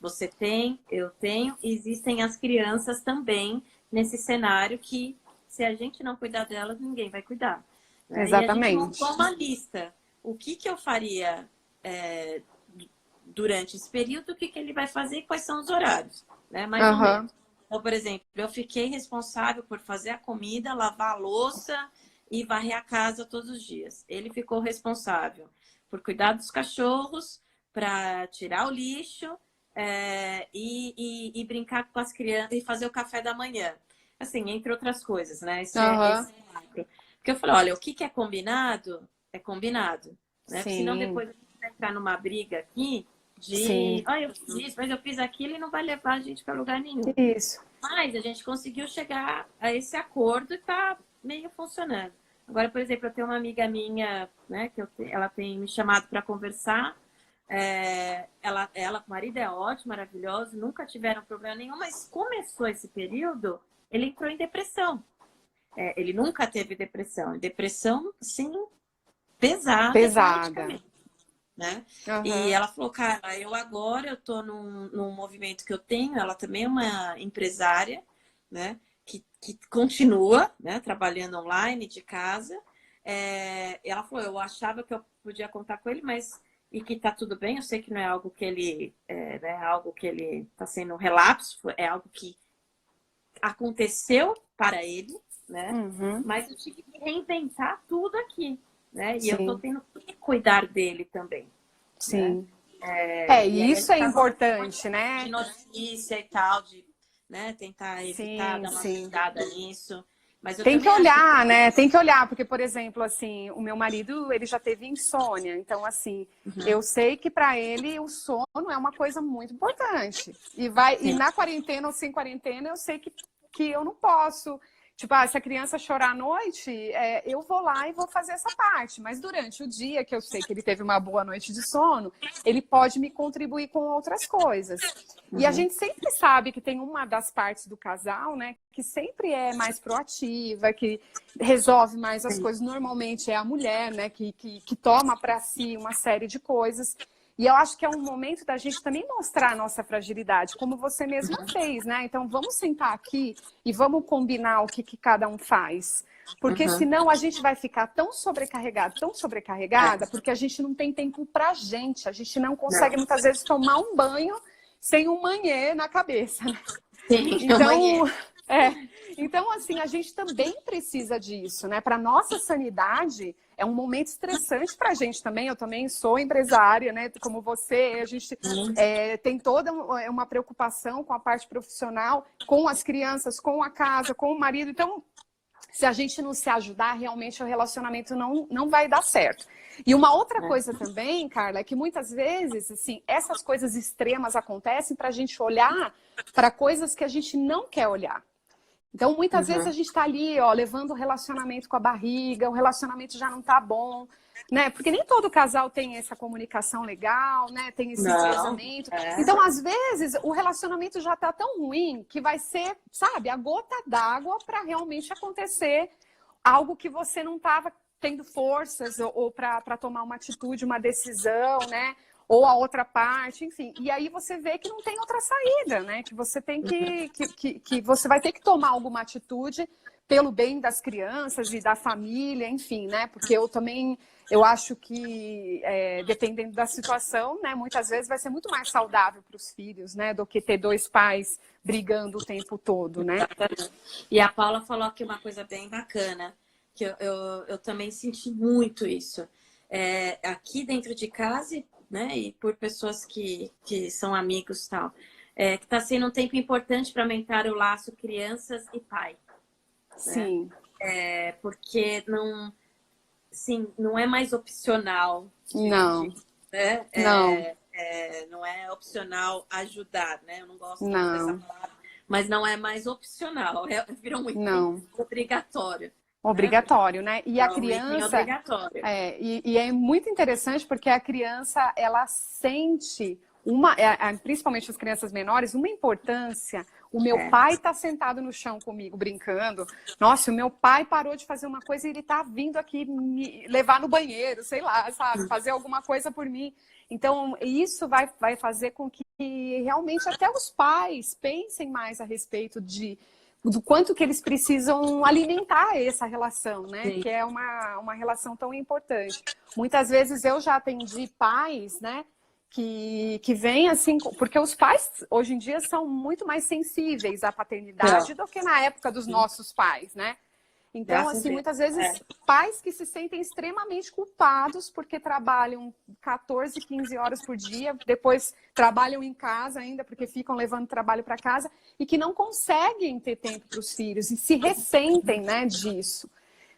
Você tem, eu tenho, e existem as crianças também nesse cenário que, se a gente não cuidar delas, ninguém vai cuidar. Né? Exatamente. E a gente montou uma lista. O que eu faria durante esse período, o que ele vai fazer e quais são os horários, né? Mais ou menos. Então, por exemplo, eu fiquei responsável por fazer a comida, lavar a louça e varrer a casa todos os dias. Ele ficou responsável por cuidar dos cachorros, para tirar o lixo e brincar com as crianças e fazer o café da manhã. Assim, entre outras coisas, né? Esse macro. Porque eu falei, olha, o que é combinado, é combinado. Né? Porque senão depois a gente vai entrar numa briga aqui de, eu fiz isso, mas eu fiz aquilo e não vai levar a gente para lugar nenhum. Isso. Mas a gente conseguiu chegar a esse acordo e tá meio funcionando. Agora, por exemplo, eu tenho uma amiga minha, né, ela tem me chamado para conversar. Ela, o marido é ótimo, maravilhoso, nunca tiveram problema nenhum, mas começou esse período, ele entrou em depressão. Ele nunca teve depressão. Depressão, sim, pesada. Né? E ela falou, cara, eu tô num movimento que eu tenho, ela também é uma empresária, né? Que continua, né? Trabalhando online, de casa. Ela falou, eu achava que eu podia contar com ele, mas e que tá tudo bem, eu sei que não é algo que ele algo que ele tá sendo um relapso, é algo que aconteceu para ele, né? Mas eu tive que reinventar tudo aqui, né? E eu tô tendo que cuidar dele também. Sim. Né? E isso é importante, né? De notícia e tal, de tentar evitar dar uma cuidada nisso. Mas eu tem que olhar, né? Tem que olhar, porque, por exemplo, assim, o meu marido, ele já teve insônia. Então, assim, eu sei que para ele o sono é uma coisa muito importante. E na quarentena ou sem quarentena, eu sei que eu não posso. Tipo, se a criança chorar à noite, eu vou lá e vou fazer essa parte. Mas durante o dia, que eu sei que ele teve uma boa noite de sono, ele pode me contribuir com outras coisas. E a gente sempre sabe que tem uma das partes do casal, né, que sempre é mais proativa, que resolve mais as coisas. Normalmente é a mulher, né, que toma para si uma série de coisas. E eu acho que é um momento da gente também mostrar a nossa fragilidade, como você mesma fez, né? Então, vamos sentar aqui e vamos combinar o que cada um faz. Porque senão a gente vai ficar tão sobrecarregada, porque a gente não tem tempo pra gente. A gente não consegue, muitas vezes, tomar um banho sem um manhê na cabeça. Né? Então, assim, a gente também precisa disso, né? Para nossa sanidade, é um momento estressante para a gente também. Eu também sou empresária, né? Como você, a gente tem toda uma preocupação com a parte profissional, com as crianças, com a casa, com o marido. Então, se a gente não se ajudar, realmente o relacionamento não vai dar certo. E uma outra coisa também, Carla, é que muitas vezes, assim, essas coisas extremas acontecem para a gente olhar para coisas que a gente não quer olhar. Então, muitas vezes a Uhum. gente está ali, ó, levando o relacionamento com a barriga, o relacionamento já não tá bom, né? Porque nem todo casal tem essa comunicação legal, né? Tem esse Não, entrosamento. é. Então, às vezes, o relacionamento já tá tão ruim que vai ser, sabe, a gota d'água para realmente acontecer algo que você não estava tendo forças ou para tomar uma atitude, uma decisão, né? Ou a outra parte, enfim. E aí você vê que não tem outra saída, né? Que você tem que você vai ter que tomar alguma atitude pelo bem das crianças e da família, enfim, né? Porque eu acho que dependendo da situação, né? Muitas vezes vai ser muito mais saudável para os filhos, né? Do que ter dois pais brigando o tempo todo, né? Exatamente. E a Paula falou aqui uma coisa bem bacana, que eu também senti muito isso. Aqui dentro de casa, né, e por pessoas que são amigos e tal, que está sendo um tempo importante para aumentar o laço crianças e pai, né? Sim, Porque não, sim, não é mais opcional não, dividir, né? não, Não é opcional ajudar, né? Eu não gosto muito dessa não, palavra, mas não é mais opcional, virou um item não. obrigatório, né? Obrigatório, né? E a É um item criança, obrigatório. e é muito interessante porque a criança, ela sente principalmente as crianças menores, uma importância. O meu É. pai está sentado no chão comigo, brincando. Nossa, o meu pai parou de fazer uma coisa e ele está vindo aqui me levar no banheiro, sei lá, sabe? Fazer alguma coisa por mim. Então, isso vai fazer com que realmente até os pais pensem mais a respeito do quanto que eles precisam alimentar essa relação, né? Sim. Que é uma relação tão importante. Muitas vezes eu já atendi pais, né? Que vêm assim, porque os pais hoje em dia são muito mais sensíveis à Então, paternidade do que na época dos nossos pais, né? Então, graças a assim, Deus. muitas vezes pais que se sentem extremamente culpados porque trabalham 14, 15 horas por dia, depois trabalham em casa ainda porque ficam levando trabalho para casa e que não conseguem ter tempo para os filhos e se ressentem, né, disso.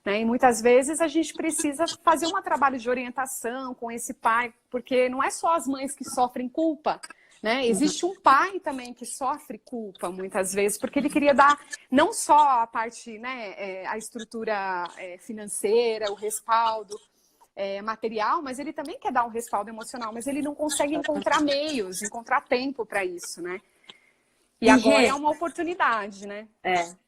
Né? E muitas vezes a gente precisa fazer um trabalho de orientação com esse pai, porque não é só as mães que sofrem culpa, né? Existe um pai também que sofre culpa muitas vezes, porque ele queria dar não só a parte, né, a estrutura financeira, o respaldo material, mas ele também quer dar um respaldo emocional, mas ele não consegue encontrar meios, encontrar tempo para isso, né? E E, agora é Rê, uma oportunidade, né?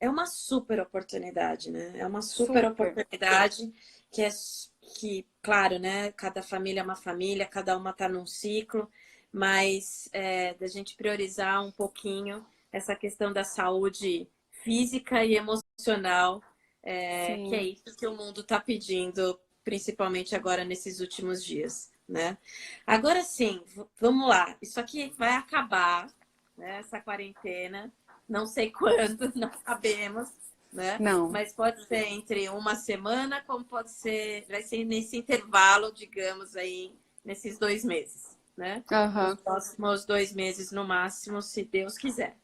é uma super oportunidade, né? É uma super Super. oportunidade que, claro, né? Cada família é uma família, cada uma está num ciclo, mas da gente priorizar um pouquinho essa questão da saúde física e emocional, que é Sim. isso que o mundo está pedindo, principalmente agora nesses últimos dias, né? Agora sim, vamos lá. Isso aqui vai acabar, né? Essa quarentena. Não sei quando, não sabemos, né? Não. Mas pode ser entre uma semana, como pode ser, vai ser nesse intervalo, digamos aí, nesses 2 meses, né? Nos Aham. próximos 2 meses no máximo, se Deus quiser.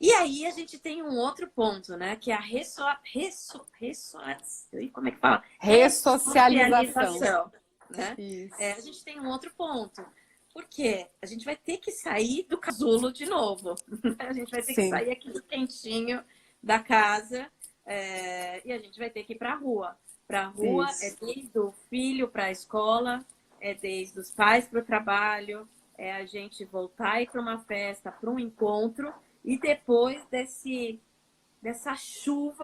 E aí a gente tem um outro ponto, né? Que é a como é que fala? Ressocialização. Ressocialização, né? Isso. A gente tem um outro ponto. Porque a gente vai ter que sair do casulo de novo. A gente vai ter que Sim. sair aqui do quentinho da casa e a gente vai ter que ir para a rua. Para a rua é Isso. desde o filho para a escola, é desde os pais para o trabalho, é a gente voltar e ir para uma festa, para um encontro, e depois dessa chuva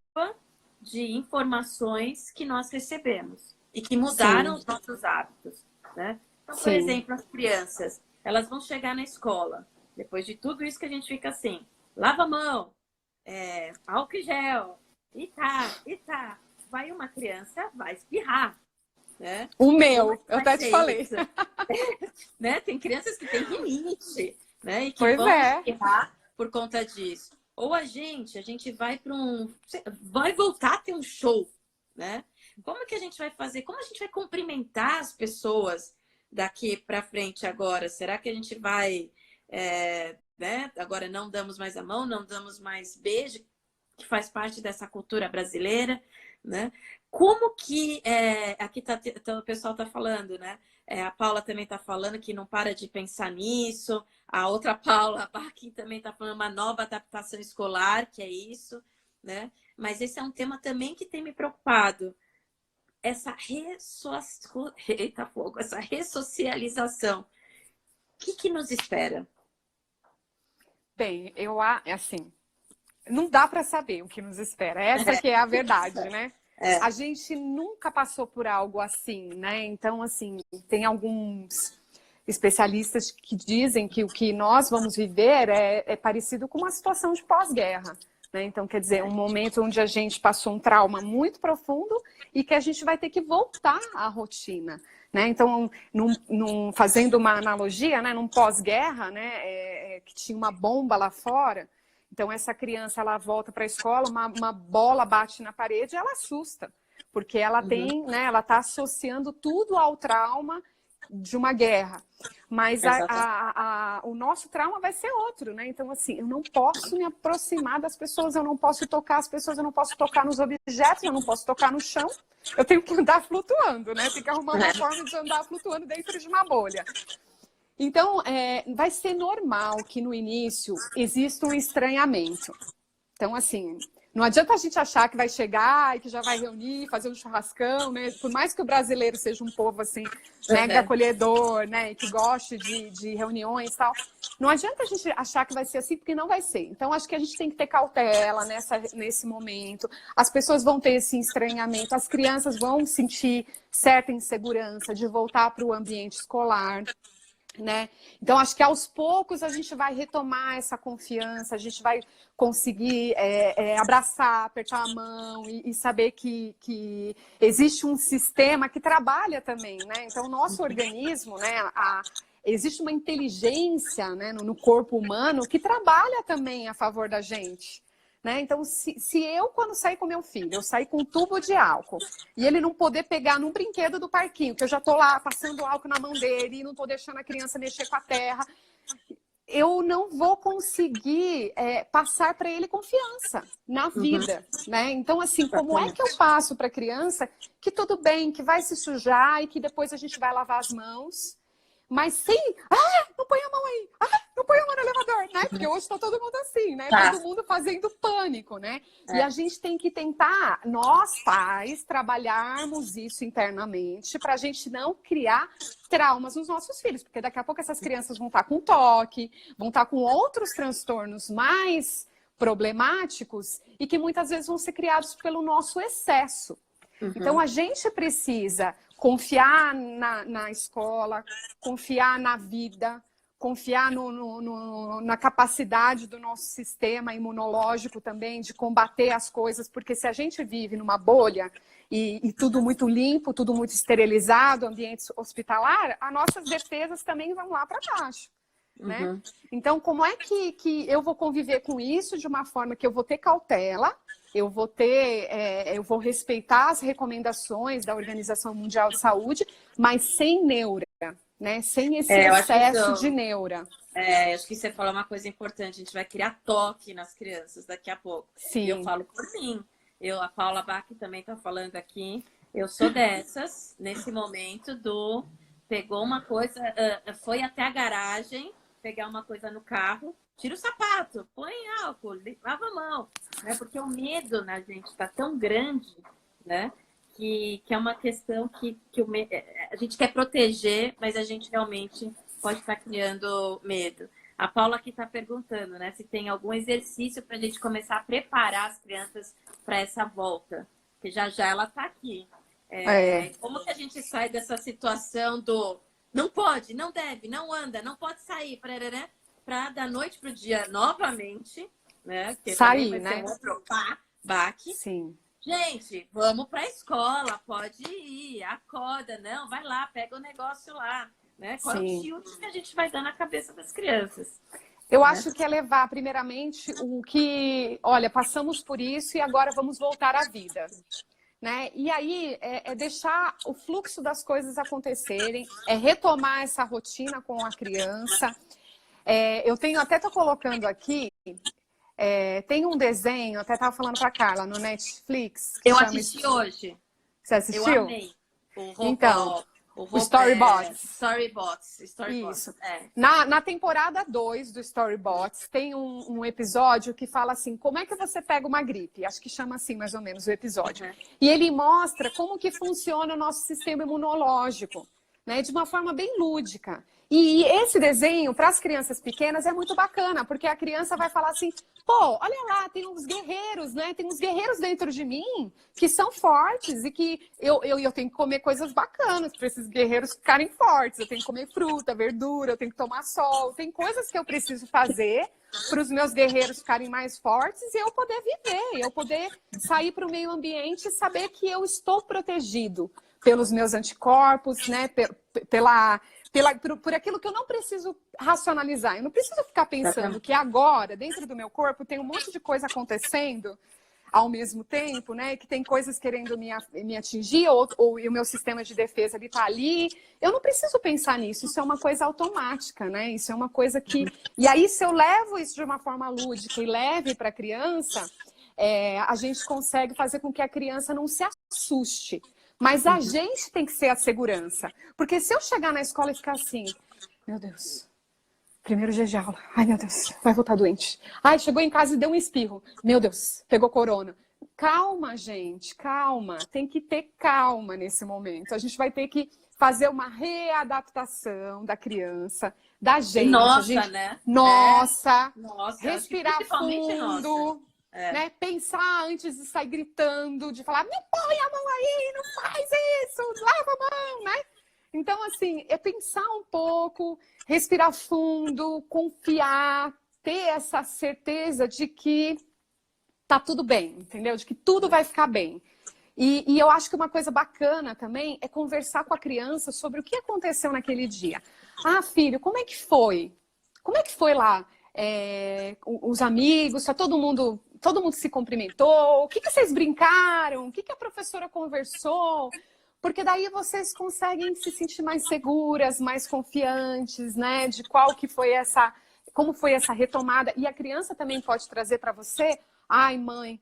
de informações que nós recebemos e que mudaram Sim. os nossos hábitos, né? Então, por Sim. exemplo, as crianças, elas vão chegar na escola, depois de tudo isso que a gente fica assim, lava a mão, álcool em gel, e tá. Vai uma criança, vai espirrar, né? O Como é meu, que eu vai até te ser falei. isso? Né? Tem crianças que têm rinite, né? E que Pois vão é. espirrar por conta disso. Ou a gente vai para vai voltar a ter um show, né? Como que a gente vai fazer? Como a gente vai cumprimentar as pessoas daqui para frente agora? Será que a gente vai, né? Agora não damos mais a mão, não damos mais beijo, que faz parte dessa cultura brasileira, né? Como que aqui o pessoal está falando, né? A Paula também está falando que não para de pensar nisso. A outra Paula, a Barkin, também está falando uma nova adaptação escolar, que é isso. né? Mas esse é um tema também que tem me preocupado. Essa Eita, fogo, essa ressocialização. O que nos espera? Bem, assim, não dá para saber o que nos espera. Essa que é a verdade, né? A gente nunca passou por algo assim, né? Então, assim, tem alguns especialistas que dizem que o que nós vamos viver é parecido com uma situação de pós-guerra, né? Então, quer dizer, um momento onde a gente passou um trauma muito profundo e que a gente vai ter que voltar à rotina, né? Então, fazendo uma analogia, né? Num pós-guerra, né? Que tinha uma bomba lá fora. Então, essa criança, ela volta para a escola, uma bola bate na parede e ela assusta, porque ela tem, né? Ela está associando tudo ao trauma de uma guerra. Mas o nosso trauma vai ser outro, né? Então, assim, eu não posso me aproximar das pessoas, eu não posso tocar as pessoas, eu não posso tocar nos objetos, eu não posso tocar no chão. Eu tenho que andar flutuando, né? Tem que arrumar uma forma de andar flutuando dentro de uma bolha. Então, vai ser normal que no início exista um estranhamento. Então, assim, não adianta a gente achar que vai chegar e que já vai reunir, fazer um churrascão, né? Por mais que o brasileiro seja um povo, assim, mega acolhedor, né? E que goste de reuniões e tal. Não adianta a gente achar que vai ser assim, porque não vai ser. Então, acho que a gente tem que ter cautela nesse momento. As pessoas vão ter esse estranhamento, as crianças vão sentir certa insegurança de voltar para o ambiente escolar. Né? Então, acho que aos poucos a gente vai retomar essa confiança, a gente vai conseguir abraçar, apertar a mão e saber que existe um sistema que trabalha também, né? Então, o nosso organismo, né, existe uma inteligência, né, no corpo humano que trabalha também a favor da gente. Né? Então, se eu, quando sair com meu filho, eu sair com um tubo de álcool e ele não poder pegar num brinquedo do parquinho, que eu já estou lá passando álcool na mão dele e não estou deixando a criança mexer com a terra, eu não vou conseguir passar para ele confiança na vida. Né? Então, assim, como é que eu passo para a criança que tudo bem, que vai se sujar e que depois a gente vai lavar as mãos, mas sem... não põe a mão aí! Não põe a mão no elevador, né? Porque hoje está todo mundo assim, né? Todo mundo fazendo pânico, né? E a gente tem que tentar, nós pais, trabalharmos isso internamente para a gente não criar traumas nos nossos filhos, porque daqui a pouco essas crianças vão estar com toque, vão estar com outros transtornos mais problemáticos e que muitas vezes vão ser criados pelo nosso excesso. Então, a gente precisa confiar na escola, confiar na vida, confiar na capacidade do nosso sistema imunológico também de combater as coisas, porque se a gente vive numa bolha e tudo muito limpo, tudo muito esterilizado, ambiente hospitalar, as nossas defesas também vão lá para baixo. Né? Então, como é que eu vou conviver com isso de uma forma que eu vou ter cautela, eu vou respeitar as recomendações da Organização Mundial de Saúde, mas sem neura, né? Sem esse excesso de neura. Acho que você falou uma coisa importante, a gente vai criar toque nas crianças daqui a pouco. Sim. E eu falo por mim, a Paula Bach também está falando aqui, eu sou dessas, nesse momento pegou uma coisa, foi até a garagem, pegar uma coisa no carro, tira o sapato, põe álcool, lava a mão, né? Porque o medo na gente está tão grande, né? Que é uma questão que a gente quer proteger, mas a gente realmente pode estar criando medo. A Paula aqui está perguntando, né? Se tem algum exercício para a gente começar a preparar as crianças para essa volta, porque já ela está aqui. Como que a gente sai dessa situação do não pode, não deve, não anda, não pode sair, para da noite para o dia novamente, né? Porque sair, vai né? ser um outro baque. Sim. Gente, vamos para a escola, pode ir, acorda, não, vai lá, pega o negócio lá, né? Qual é o tilt que a gente vai dar na cabeça das crianças? Eu acho que é levar, primeiramente, o que, olha, passamos por isso e agora vamos voltar à vida. Né? E aí é deixar o fluxo das coisas acontecerem, é retomar essa rotina com a criança. Eu estou colocando aqui, tem um desenho, até estava falando para a Carla, no Netflix. Eu assisti hoje. Você assistiu? Eu amei. Então, O Storybots. Storybots. Isso. Na temporada 2 do Storybots, tem um episódio que fala assim, como é que você pega uma gripe? Acho que chama assim, mais ou menos, o episódio. E ele mostra como que funciona o nosso sistema imunológico, né? De uma forma bem lúdica. E esse desenho, para as crianças pequenas, é muito bacana, porque a criança vai falar assim, pô, olha lá, tem uns guerreiros, né? Tem uns guerreiros dentro de mim que são fortes e que eu tenho que comer coisas bacanas para esses guerreiros ficarem fortes. Eu tenho que comer fruta, verdura, eu tenho que tomar sol. Tem coisas que eu preciso fazer para os meus guerreiros ficarem mais fortes e eu poder viver, eu poder sair para o meio ambiente e saber que eu estou protegido pelos meus anticorpos, né? Por aquilo que eu não preciso racionalizar. Eu não preciso ficar pensando que agora, dentro do meu corpo, tem um monte de coisa acontecendo ao mesmo tempo, né? Que tem coisas querendo me atingir, ou o meu sistema de defesa ele tá ali. Eu não preciso pensar nisso. Isso é uma coisa automática, né? Isso é uma coisa que... E aí, se eu levo isso de uma forma lúdica e leve para a criança, a gente consegue fazer com que a criança não se assuste. Mas a gente tem que ser a segurança. Porque se eu chegar na escola e ficar assim, meu Deus, primeiro dia de aula, ai meu Deus, vai voltar doente. Ai, chegou em casa e deu um espirro, meu Deus, pegou corona. Calma, gente, calma. Tem que ter calma nesse momento. A gente vai ter que fazer uma readaptação da criança, da gente. Nossa, né? Nossa, Nossa, respirar fundo. Né? Pensar antes de sair gritando, de falar, não põe a mão aí, não faz isso, lava a mão, né? Então, assim, é pensar um pouco, respirar fundo, confiar, ter essa certeza de que tá tudo bem, entendeu? De que tudo vai ficar bem. E eu acho que uma coisa bacana também é conversar com a criança sobre o que aconteceu naquele dia. Ah, filho, como é que foi? Como é que foi lá? Os amigos, tá todo mundo se cumprimentou, o que vocês brincaram, o que a professora conversou, porque daí vocês conseguem se sentir mais seguras, mais confiantes, né, de como foi essa retomada, e a criança também pode trazer para você, ai mãe,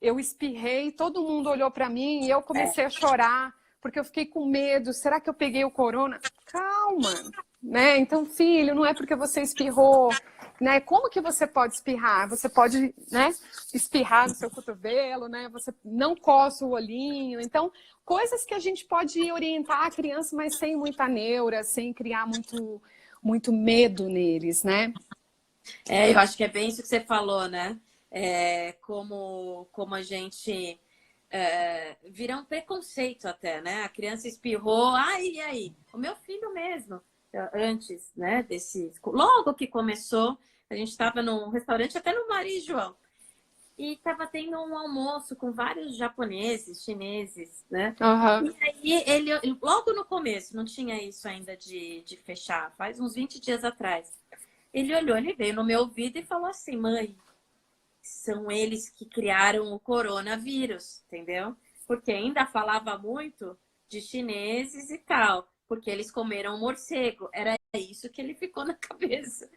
eu espirrei, todo mundo olhou para mim e eu comecei a chorar, porque eu fiquei com medo, será que eu peguei o corona? Calma, né, então filho, não é porque você espirrou, né? Como que você pode espirrar? Você pode, né, espirrar no seu cotovelo, né? Você não coça o olhinho. Então, coisas que a gente pode orientar a criança, mas sem muita neura, sem criar muito medo neles, né? Eu acho que é bem isso que você falou, né? Como a gente vira um preconceito até, né? A criança espirrou, e aí? O meu filho mesmo, antes, né, logo que começou, a gente estava num restaurante, até no Maria João, e estava tendo um almoço com vários japoneses, chineses, né? E aí, ele, logo no começo, não tinha isso ainda de fechar, faz uns 20 dias atrás. Ele olhou, ele veio no meu ouvido e falou assim, mãe, são eles que criaram o coronavírus, entendeu? Porque ainda falava muito de chineses e tal, porque eles comeram morcego. Era isso que ele ficou na cabeça.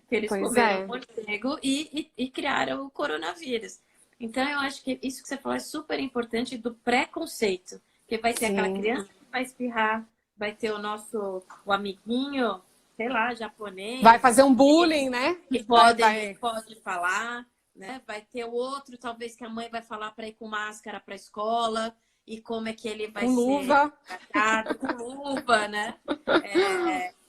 Que eles comeram morcego e criaram o coronavírus. Então, eu acho que isso que você falou é super importante do preconceito. Porque vai ter aquela criança que vai espirrar, vai ter o amiguinho, sei lá, japonês. Vai fazer um bullying, né? Que pode falar, né? Vai ter o outro, talvez, que a mãe vai falar para ir com máscara para a escola. E como é que ele vai ser tratado com luva, né?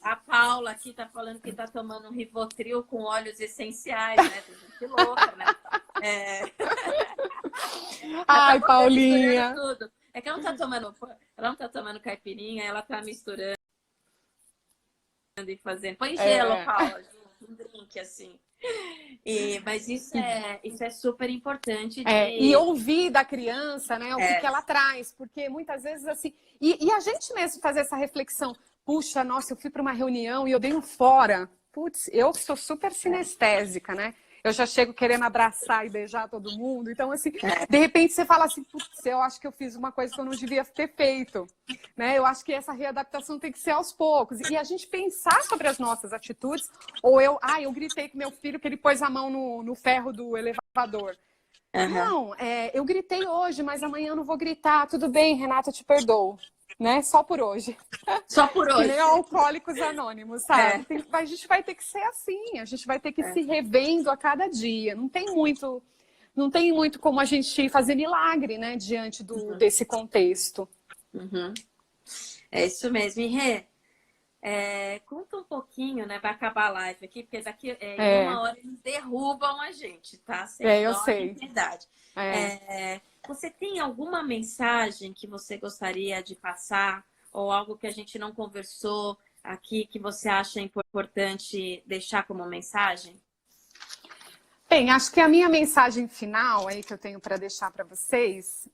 A Paula aqui tá falando que tá tomando um Rivotril com óleos essenciais, né? Tem gente louca, né? Ai, Paulinha! Tudo. É que ela não tá tomando caipirinha, ela tá misturando e fazendo. Põe gelo, Paula, um drink assim. Mas isso é super importante. E ouvir da criança, né, o que ela traz, porque muitas vezes assim. E a gente mesmo fazer essa reflexão. Puxa, nossa, eu fui para uma reunião e eu dei um fora. Putz, eu sou super sinestésica, né? Eu já chego querendo abraçar e beijar todo mundo. Então, assim, de repente você fala assim, putz, eu acho que eu fiz uma coisa que eu não devia ter feito. Né? Eu acho que essa readaptação tem que ser aos poucos. E a gente pensar sobre as nossas atitudes. Ou eu gritei com meu filho que ele pôs a mão no ferro do elevador. Não, eu gritei hoje, mas amanhã eu não vou gritar. Tudo bem, Renata, eu te perdoo. né? Só por hoje. Só por Que hoje. nem Alcoólicos Anônimos, sabe? A gente vai ter que ser assim, a gente vai ter que se revendo a cada dia. Não tem muito como a gente fazer milagre, né? Diante desse contexto. Uhum. É isso mesmo. E Rê, conta um pouquinho, né? Vai acabar a live aqui, porque daqui em uma hora eles derrubam a gente, tá? Sem Eu dó sei. nem piedade. Você tem alguma mensagem que você gostaria de passar, ou algo que a gente não conversou aqui que você acha importante deixar como mensagem? Bem, acho que a minha mensagem final aí que eu tenho para deixar para vocês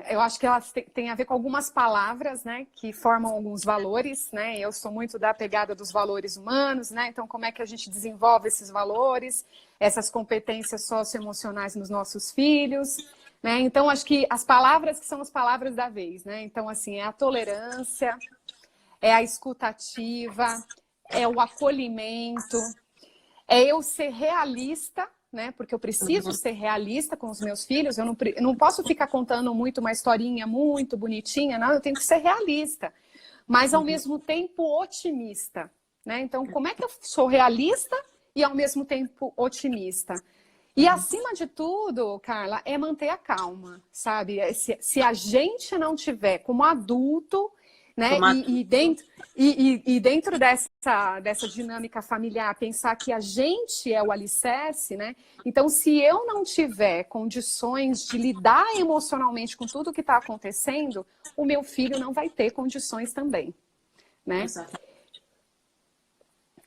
eu acho que elas têm a ver com algumas palavras, né, que formam alguns valores, né? Eu sou muito da pegada dos valores humanos, né? Então, como é que a gente desenvolve esses valores, essas competências socioemocionais nos nossos filhos, né? Então, acho que as palavras que são as palavras da vez, né? Então, assim, é a tolerância, é a escutativa, é o acolhimento, é eu ser realista, né? Porque eu preciso ser realista com os meus filhos. Eu não posso ficar contando muito uma historinha muito bonitinha, não. Eu tenho que ser realista, mas ao mesmo tempo otimista, né? Então, como é que eu sou realista e ao mesmo tempo otimista? E acima de tudo, Carla, é manter a calma, sabe? Se a gente não tiver como adulto, né? E dentro dessa dinâmica familiar, pensar que a gente é o alicerce, né? Então, se eu não tiver condições de lidar emocionalmente com tudo que está acontecendo, o meu filho não vai ter condições também, né? Exato.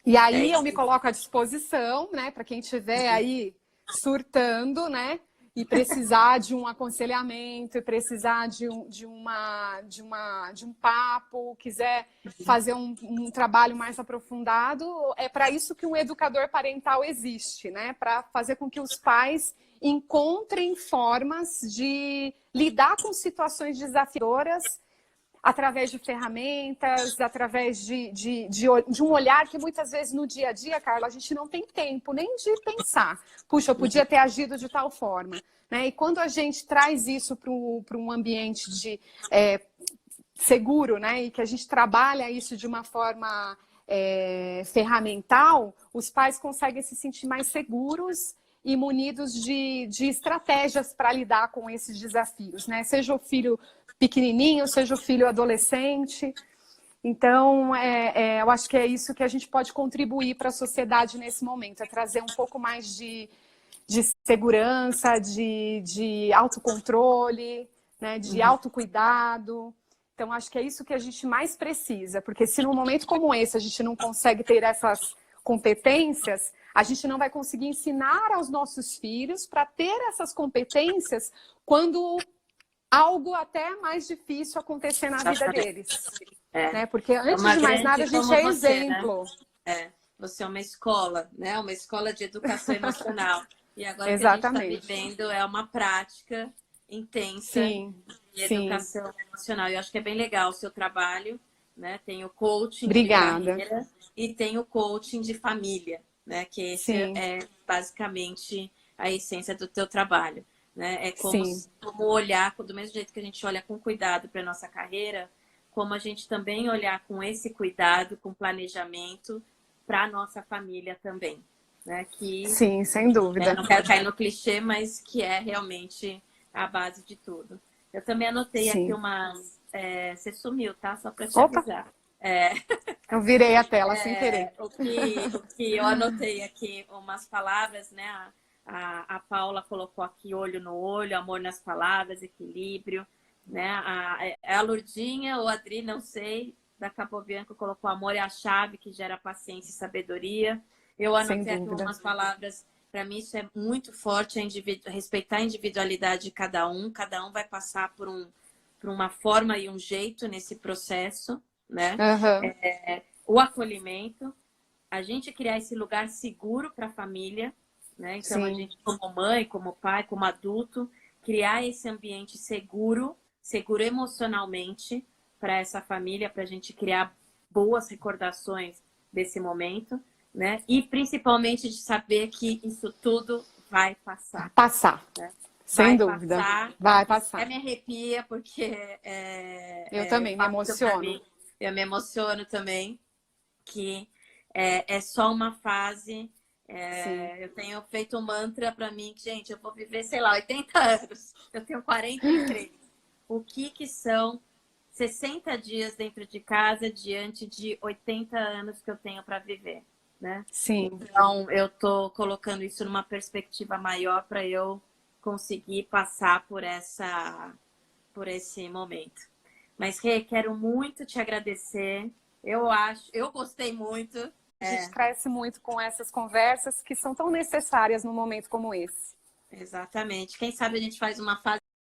E aí eu me coloco à disposição, né? Para quem tiver aí surtando, né? E precisar de um aconselhamento, e precisar de um papo, quiser fazer um trabalho mais aprofundado, é para isso que um educador parental existe, né? Para fazer com que os pais encontrem formas de lidar com situações desafiadoras através de ferramentas, através de um olhar que muitas vezes no dia a dia, Carla, a gente não tem tempo nem de pensar. Puxa, eu podia ter agido de tal forma. Né? E quando a gente traz isso para um ambiente seguro, né? E que a gente trabalha isso de uma forma ferramental, os pais conseguem se sentir mais seguros e munidos de estratégias para lidar com esses desafios, né? Seja o filho pequenininho, seja o filho adolescente. Então, eu acho que é isso que a gente pode contribuir para a sociedade nesse momento, é trazer um pouco mais de segurança, de autocontrole, né, de autocuidado. Então, acho que é isso que a gente mais precisa, porque se num momento como esse a gente não consegue ter essas competências, a gente não vai conseguir ensinar aos nossos filhos para ter essas competências quando algo até mais difícil acontecer na vida deles. Né? Porque antes de mais nada, a gente é exemplo. Né? Você é uma escola, né? Uma escola de educação emocional. E agora Exatamente. o que a gente está vivendo é uma prática intensa de educação emocional. Eu acho que é bem legal o seu trabalho, né? Tem o coaching de carreira e tem o coaching de família, né? Que esse é basicamente a essência do teu trabalho. Né? É como olhar, do mesmo jeito que a gente olha com cuidado para a nossa carreira, como a gente também olhar com esse cuidado, com planejamento para a nossa família também. Né? Que, sim, sem dúvida. Não quero cair no clichê, mas que é realmente a base de tudo. Eu também anotei aqui umas... você sumiu, tá? Só para te avisar. Eu virei a tela sem querer. O que eu anotei aqui, umas palavras, né? A Paula colocou aqui olho no olho, amor nas palavras, equilíbrio. Né? A Lourdinha ou a Adri, não sei, da Capobianco colocou amor é a chave que gera paciência e sabedoria. Eu anotei aqui umas palavras, para mim isso é muito forte, respeitar a individualidade de cada um vai passar por uma forma e um jeito nesse processo. Né? O acolhimento, a gente criar esse lugar seguro para a família. Né? Então, a gente, como mãe, como pai, como adulto, criar esse ambiente seguro emocionalmente para essa família, para a gente criar boas recordações desse momento, né? E principalmente de saber que isso tudo vai passar. Passar. Né? Sem dúvida. passar. Vai Até passar. me arrepia, porque Eu também me faço isso pra emociono. mim. Eu me emociono também, que é só uma fase. Sim. Eu tenho feito um mantra para mim, que, gente, eu vou viver, sei lá, 80 anos. Eu tenho 43. O que são 60 dias dentro de casa diante de 80 anos que eu tenho para viver, né? Sim. Então, eu tô colocando isso numa perspectiva maior para eu conseguir passar por esse momento. Mas, Rê, quero muito te agradecer. Eu gostei muito. A gente cresce muito com essas conversas que são tão necessárias num momento como esse. Exatamente. Quem sabe a gente faz uma fase